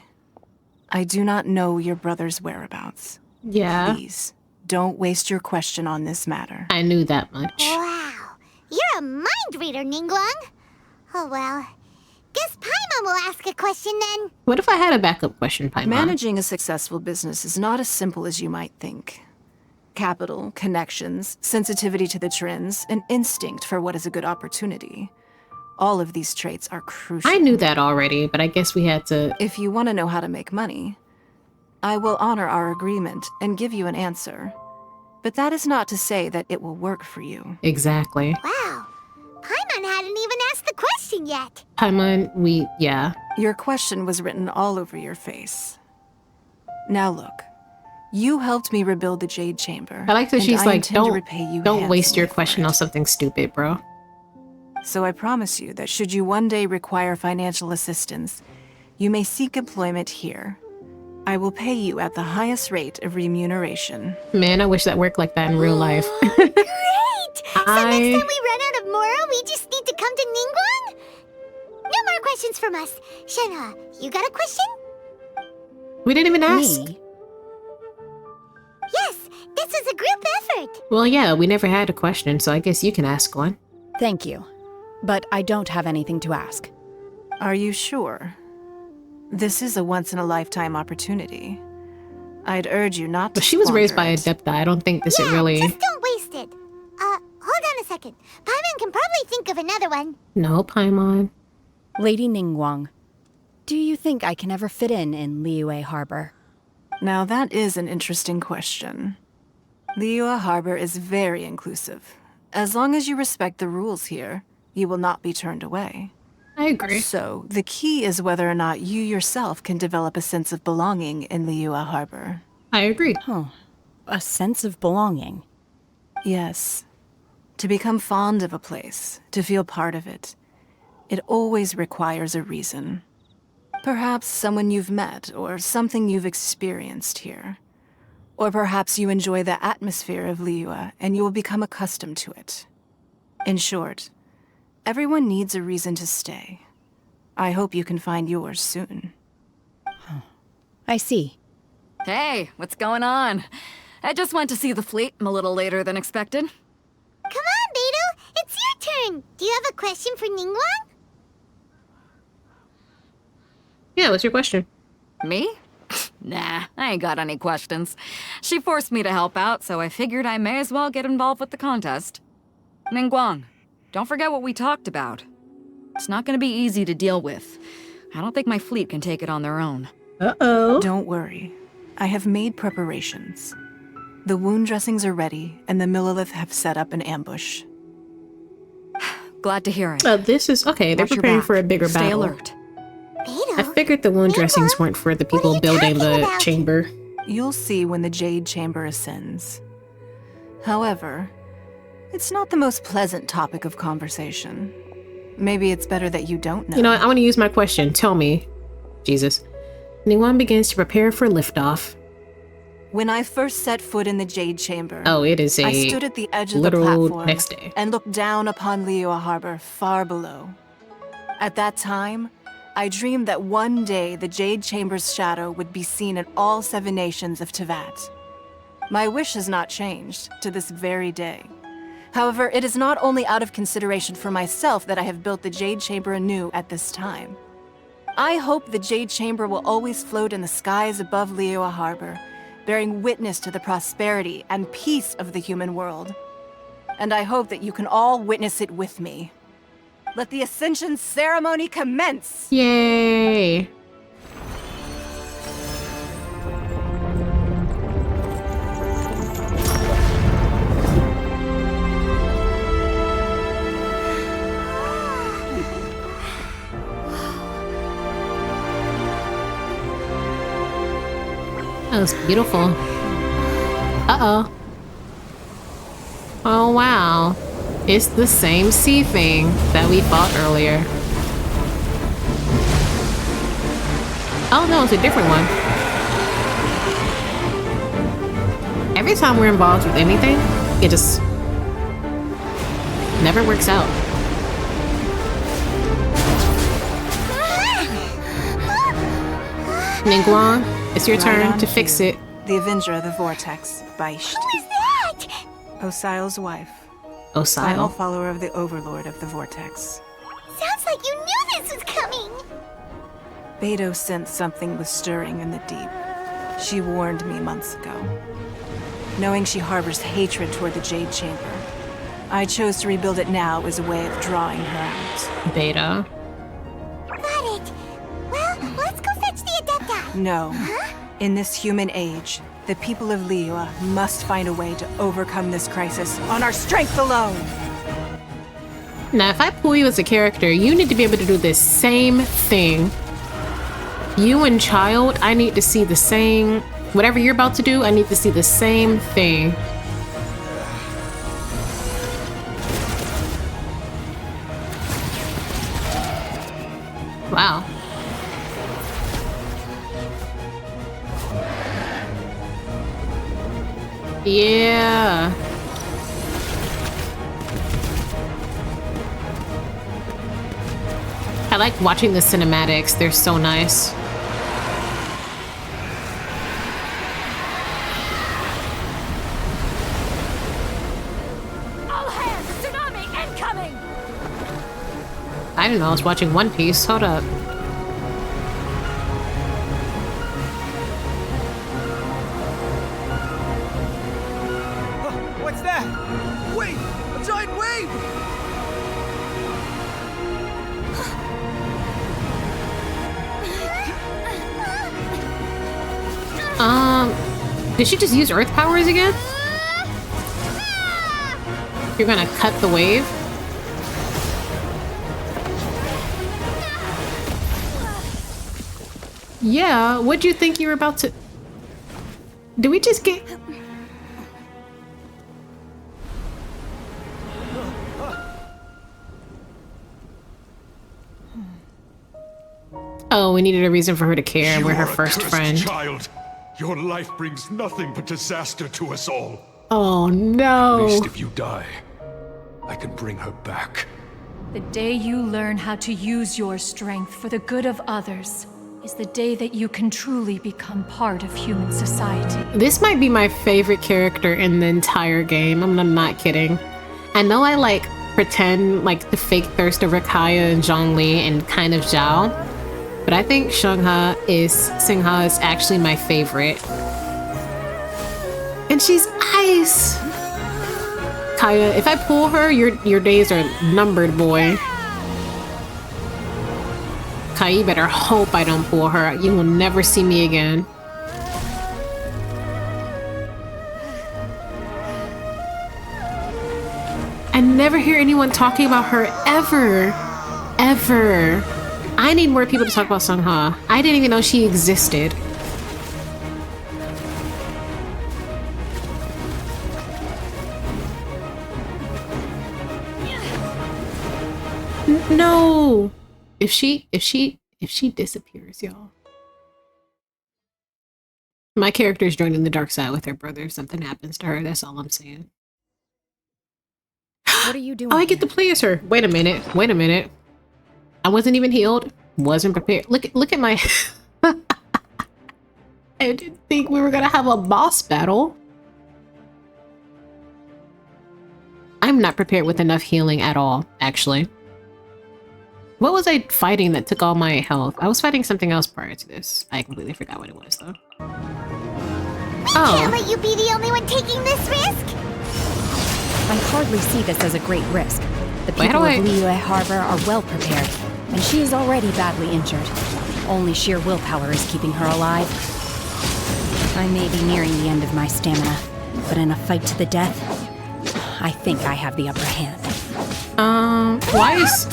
I do not know your brother's whereabouts. Yeah. Please, don't waste your question on this matter. I knew that much. Wow, you're a mind reader, Ningguang. Oh well, guess Paimon will ask a question then. What if I had a backup question, Paimon? Managing a successful business is not as simple as you might think. Capital, connections, sensitivity to the trends, and instinct for what is a good opportunity. All of these traits are crucial. I knew that already, but I guess we had to... If you want to know how to make money, I will honor our agreement and give you an answer. But that is not to say that it will work for you. Exactly. Wow, Paimon hadn't even asked the question yet. Paimon, yeah. Your question was written all over your face. Now look. You helped me rebuild the Jade Chamber. I like that she's like, don't waste your handsomely question on something stupid, bro. So I promise you that should you one day require financial assistance, you may seek employment here. I will pay you at the highest rate of remuneration. Man, I wish that worked like that in real life. Great! So next time we run out of Mora, we just need to come to Ningguang? No more questions from us. Shenhe, you got a question? We didn't even ask. Me? Yes, this is a group effort. Well, yeah, we never had a question, so I guess you can ask one. Thank you. But I don't have anything to ask. Are you sure? This is a once-in-a-lifetime opportunity. I'd urge you not to. But she was raised by Adepta. I don't think this is really... just don't waste it. Hold on a second. Paimon can probably think of another one. No, Paimon. Lady Ningguang, do you think I can ever fit in Liyue Harbor? Now that is an interesting question. Liyue Harbor is very inclusive. As long as you respect the rules here, you will not be turned away. I agree. So, the key is whether or not you yourself can develop a sense of belonging in Liyue Harbor. I agree. Oh, a sense of belonging. Yes. To become fond of a place, to feel part of it, it always requires a reason. Perhaps someone you've met, or something you've experienced here. Or perhaps you enjoy the atmosphere of Liyue, and you will become accustomed to it. In short, everyone needs a reason to stay. I hope you can find yours soon. I see. Hey, what's going on? I just went to see the fleet. I'm a little later than expected. Come on, Beidou, it's your turn. Do you have a question for Ningguang? Yeah, what's your question? Me? Nah, I ain't got any questions. She forced me to help out, so I figured I may as well get involved with the contest. Ningguang, don't forget what we talked about. It's not gonna be easy to deal with. I don't think my fleet can take it on their own. Uh-oh. Don't worry. I have made preparations. The wound dressings are ready, and the Millilith have set up an ambush. Glad to hear it. Oh, this is... Okay, they're preparing for a bigger battle. Stay alert. Beidou, I figured the wound dressings weren't for the people building the chamber. You'll see when the Jade Chamber ascends. However, it's not the most pleasant topic of conversation. Maybe it's better that you don't know. You know what? I want to use my question. Tell me, Jesus. Ningguang begins to prepare for liftoff. When I first set foot in the Jade Chamber, I stood at the edge of the platform and looked down upon Liyue Harbor far below. At that time, I dreamed that one day the Jade Chamber's shadow would be seen in all 7 nations of Teyvat. My wish has not changed to this very day. However, it is not only out of consideration for myself that I have built the Jade Chamber anew at this time. I hope the Jade Chamber will always float in the skies above Liyue Harbor, bearing witness to the prosperity and peace of the human world. And I hope that you can all witness it with me. Let the Ascension ceremony commence! Yay! That was beautiful. Uh-oh. Oh, wow. It's the same sea thing that we fought earlier. Oh, no, it's a different one. Every time we're involved with anything, it just never works out. Ningguang, it's your turn to fix it. The Avenger of the Vortex, Baisht. Who is that? Osial's wife. Osial? Final follower of the Overlord of the Vortex. Sounds like you knew this was coming! Beidou sensed something was stirring in the deep. She warned me months ago. Knowing she harbors hatred toward the Jade Chamber, I chose to rebuild it now as a way of drawing her out. Beidou. Got it. Well, let's go fetch the Adepta. No. Huh? In this human age, the people of Liyue must find a way to overcome this crisis on our strength alone! Now, if I pull you as a character, you need to be able to do this same thing. You and Child, I need to see the same... Whatever you're about to do, I need to see the same thing. Wow. Yeah. I like watching the cinematics. They're so nice. All hands, tsunami incoming! I didn't know I was watching One Piece. Hold up. What's that? Wait! A giant wave! Did she just use Earth powers again? You're gonna cut the wave? Yeah, what'd you think you were about to... Did we just get... Oh, we needed a reason for her to care. We're her first friend. Child, your life brings nothing but disaster to us all. Oh no. At least if you die, I can bring her back. The day you learn how to use your strength for the good of others is the day that you can truly become part of human society. This might be my favorite character in the entire game. I'm not kidding. I know I like pretend like the fake thirst over Kaya and Zhongli and kind of Zhao, but I think Singha is actually my favorite. And she's ice! Kaya, if I pull her, your days are numbered, boy. Kaya, you better hope I don't pull her. You will never see me again. I never hear anyone talking about her ever. Ever. I need more people to talk about Sungha. I didn't even know she existed. No! No! If she disappears, y'all. My character's joining the dark side with her brother. If something happens to her, that's all I'm saying. What are you doing? Oh, I get to play as her. Wait a minute. Wait a minute. I wasn't even healed. Wasn't prepared. Look at my... I didn't think we were gonna have a boss battle. I'm not prepared with enough healing at all, actually. What was I fighting that took all my health? I was fighting something else prior to this. I completely forgot what it was, though. I can't let you be the only one taking this risk! I hardly see this as a great risk. The people of Liyue Harbor are well prepared, and she is already badly injured. Only sheer willpower is keeping her alive. I may be nearing the end of my stamina, but in a fight to the death, I think I have the upper hand. Why is...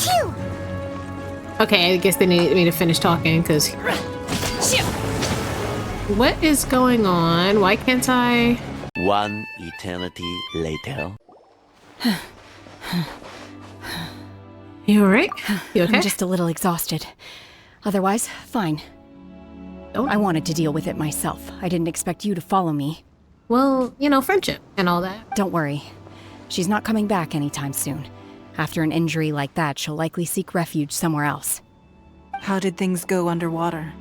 Okay, I guess they need me to finish talking, because... What is going on? Why can't I... One eternity later. You alright? You okay? I'm just a little exhausted. Otherwise, fine. I wanted to deal with it myself. I didn't expect you to follow me. Well, you know, friendship and all that. Don't worry. She's not coming back anytime soon. After an injury like that, she'll likely seek refuge somewhere else. How did things go underwater?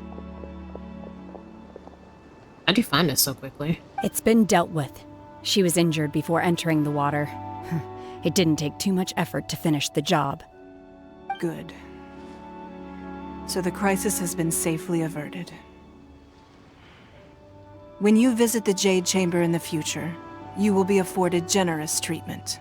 How'd you find us so quickly? It's been dealt with. She was injured before entering the water. It didn't take too much effort to finish the job. Good. So the crisis has been safely averted. When you visit the Jade Chamber in the future, you will be afforded generous treatment.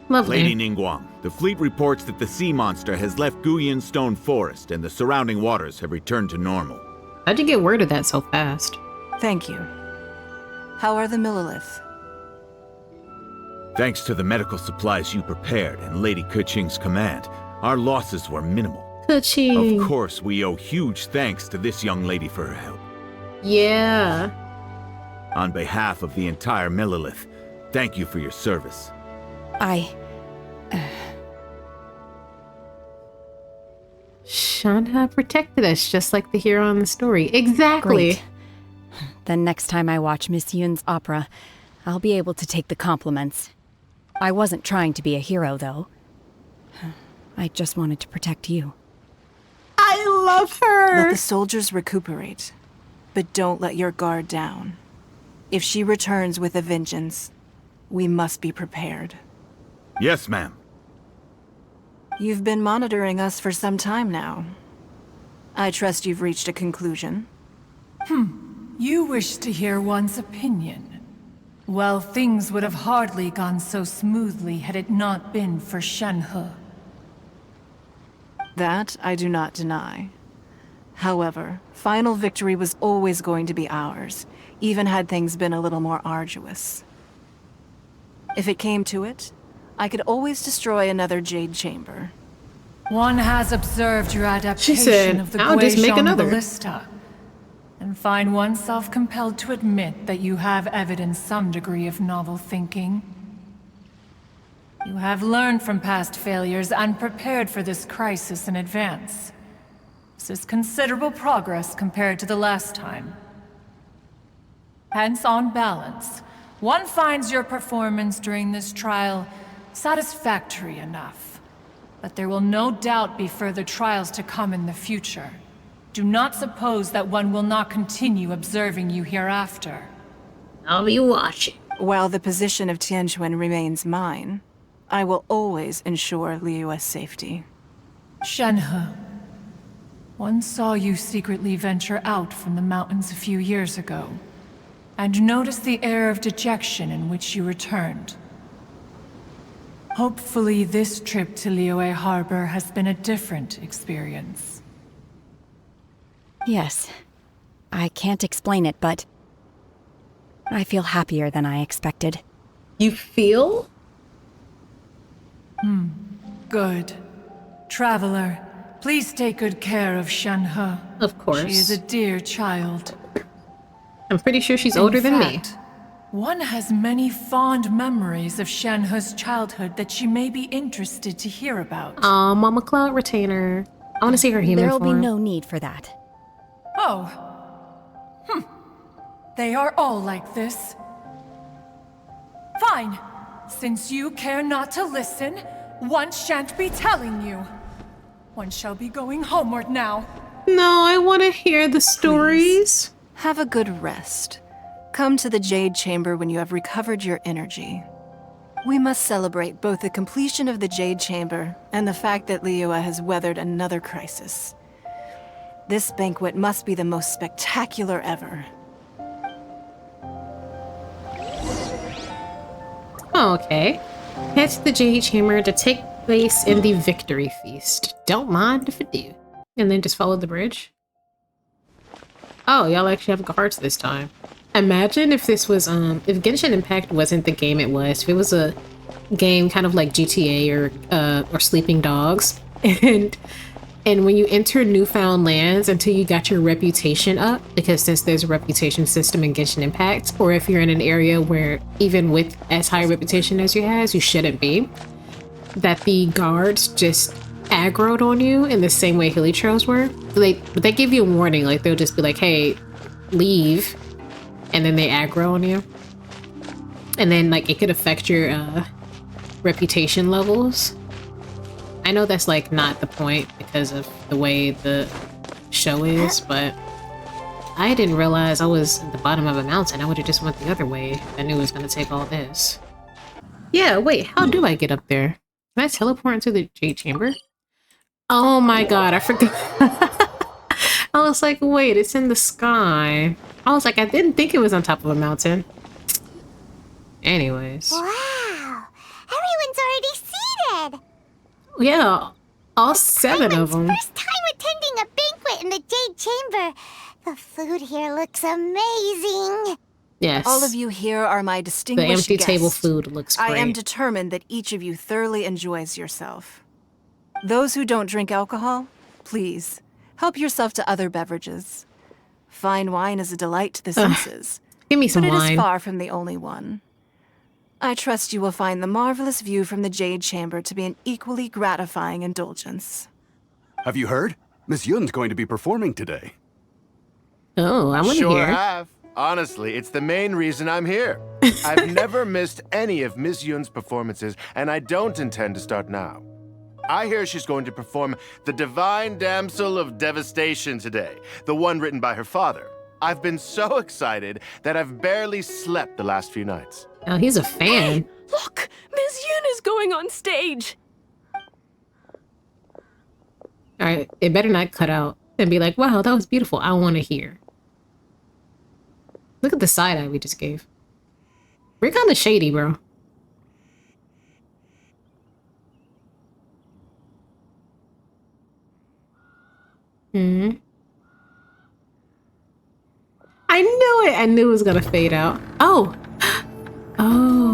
Lovely. Lady Ningguang, the fleet reports that the sea monster has left Guyun Stone Forest and the surrounding waters have returned to normal. How'd you get word of that so fast? Thank you. How are the Millilith? Thanks to the medical supplies you prepared and Lady Keqing's command, our losses were minimal. Keqing. Of course, we owe huge thanks to this young lady for her help. Yeah. On behalf of the entire Millilith, thank you for your service. Shenhe protected us, just like the hero in the story. Exactly. Great. Then next time I watch Miss Yun's opera, I'll be able to take the compliments. I wasn't trying to be a hero, though. I just wanted to protect you. I love her! Let the soldiers recuperate, but don't let your guard down. If she returns with a vengeance, we must be prepared. Yes, ma'am. You've been monitoring us for some time now. I trust you've reached a conclusion. You wish to hear one's opinion. Well, things would have hardly gone so smoothly had it not been for Shenhe. That I do not deny. However, final victory was always going to be ours, even had things been a little more arduous. If it came to it, I could always destroy another Jade Chamber. One has observed your adaptation of the Guizhong Ballista, and find oneself compelled to admit that you have evidenced some degree of novel thinking. You have learned from past failures and prepared for this crisis in advance. This is considerable progress compared to the last time. Hence, on balance, one finds your performance during this trial satisfactory enough. But there will no doubt be further trials to come in the future. Do not suppose that one will not continue observing you hereafter. I'll be watching. While the position of Tianquan remains mine, I will always ensure Liyue's safety. Shenhe, one saw you secretly venture out from the mountains a few years ago, and noticed the air of dejection in which you returned. Hopefully this trip to Liyue Harbor has been a different experience. Yes. I can't explain it, but I feel happier than I expected. You feel? Good. Traveler, please take good care of Shenhe. Of course. She is a dear child. I'm pretty sure she's older than me. One has many fond memories of Shenhe's childhood that she may be interested to hear about. Aw, Mama Cloud retainer. I want to see her human form. There'll be no need for that. Oh. They are all like this. Fine. Since you care not to listen, one shan't be telling you. One shall be going homeward now. No, I want to hear the stories. Please, have a good rest. Come to the Jade Chamber when you have recovered your energy. We must celebrate both the completion of the Jade Chamber and the fact that Liyue has weathered another crisis. This banquet must be the most spectacular ever. Oh, okay. Head to the Jade Chamber to take place in the Victory Feast. Don't mind if I do. And then just follow the bridge. Oh, y'all actually have guards this time. Imagine if this was, if Genshin Impact wasn't the game it was, if it was a game kind of like GTA or Sleeping Dogs, and when you enter newfound lands until you got your reputation up, because since there's a reputation system in Genshin Impact, or if you're in an area where even with as high a reputation as you shouldn't be, that the guards just aggroed on you in the same way hilly trails were. They give you a warning, like they'll just be like, hey, leave. And then they aggro on you. And then like it could affect your reputation levels. I know that's like not the point because of the way the show is, but I didn't realize I was at the bottom of a mountain. I would have just went the other way. I knew it was gonna take all this. Yeah, wait, how do I get up there? Can I teleport into the Jade Chamber? Oh my god, I forgot. I was like, wait, it's in the sky. I was like, I didn't think it was on top of a mountain. Anyways. Wow, everyone's already seated. Yeah, all 7 of them. First time attending a banquet in the Jade Chamber. The food here looks amazing. Yes. All of you here are my distinguished guests. The empty table food looks great. I am determined that each of you thoroughly enjoys yourself. Those who don't drink alcohol, please, help yourself to other beverages. Fine wine is a delight to the senses. Give me some wine. But it is far from the only one. I trust you will find the marvelous view from the Jade Chamber to be an equally gratifying indulgence. Have you heard? Miss Yun's going to be performing today. Oh, I want to hear. Sure have. Honestly, it's the main reason I'm here. I've never missed any of Miss Yun's performances, and I don't intend to start now. I hear she's going to perform The Divine Damsel of Devastation today, the one written by her father. I've been so excited that I've barely slept the last few nights. Oh, he's a fan. Hey, look! Miss Yun is going on stage! Alright, it better not cut out and be like, wow, that was beautiful. I want to hear. Look at the side eye we just gave. We're kind of shady, bro. I knew it! I knew it was gonna fade out. Oh! Oh.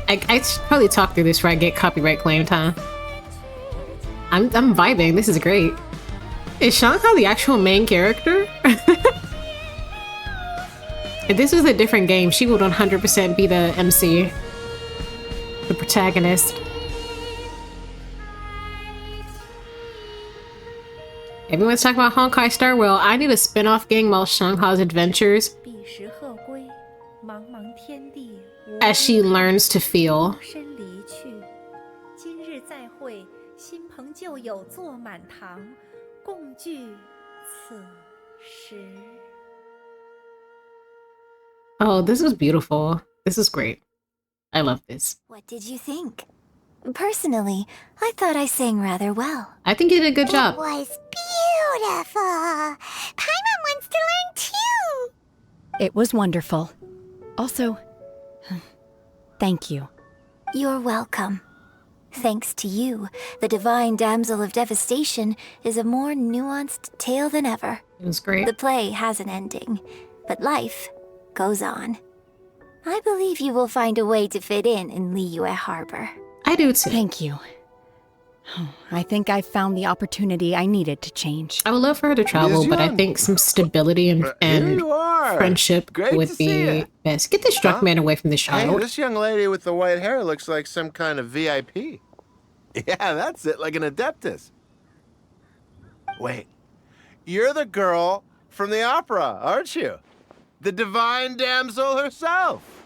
I should probably talk through this before I get copyright claim time. I'm vibing. This is great. Is Shenhe the actual main character? If this was a different game, she would 100% be the MC. The protagonist. Everyone's talking about Honkai Star. Well, I need a spin-off game about Shenhe's adventures as she learns to feel. Oh, this is beautiful. This is great. I love this. What did you think? Personally, I thought I sang rather well. I think you did a good job. It was beautiful. Paimon wants to learn too. It was wonderful. Also, thank you. You're welcome. Thanks to you, the Divine Damsel of Devastation is a more nuanced tale than ever. It was great. The play has an ending, but life goes on. I believe you will find a way to fit in Liyue Harbor. I do too. Thank you. I think I found the opportunity I needed to change. I would love for her to travel, but I think some stability and friendship would be best. Get this drunk man away from this child. Hey, this young lady with the white hair looks like some kind of VIP. Yeah, that's it, like an Adeptus. Wait, you're the girl from the opera, aren't you? The divine damsel herself.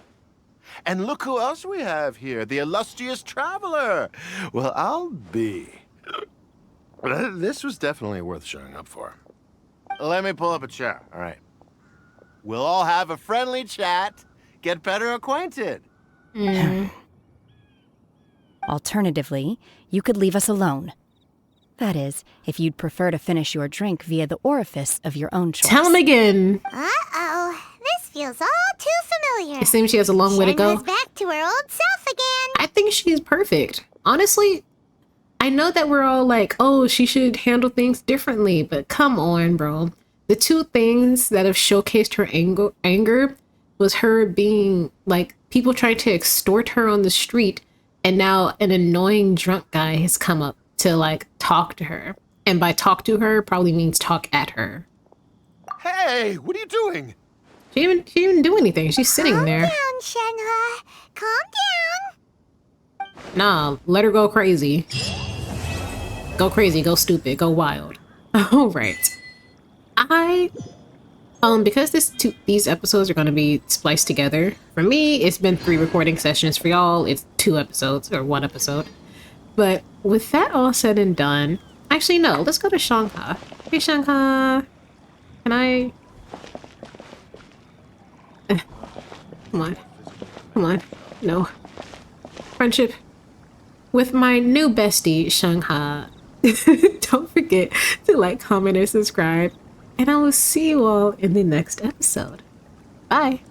And look who else we have here, the illustrious traveler. Well, I'll be. This was definitely worth showing up for. Let me pull up a chair, all right. We'll all have a friendly chat, get better acquainted. Alternatively, you could leave us alone. That is, if you'd prefer to finish your drink via the orifice of your own choice. Tell him again. Uh-oh. This feels all too familiar. It seems she has a long way to go. Shenhe's back to her old self again. I think she's perfect. Honestly, I know that we're all like, oh, she should handle things differently, but come on, bro. The two things that have showcased her anger was her being like people trying to extort her on the street, and now an annoying drunk guy has come up to like talk to her. And by talk to her probably means talk at her. Hey, what are you doing? She didn't do anything. She's sitting there. Calm down, Shenhe. Calm down. Nah, let her go crazy. Go crazy, go stupid, go wild. All right. Because these episodes are going to be spliced together. For me, it's been 3 recording sessions. For y'all, it's 2 episodes or 1 episode. But with that all said and done, actually no, let's go to Shenhe. Hey Shenhe, can I? Come on, no. Friendship with my new bestie, Shenhe. Don't forget to like, comment, and subscribe. And I will see you all in the next episode. Bye.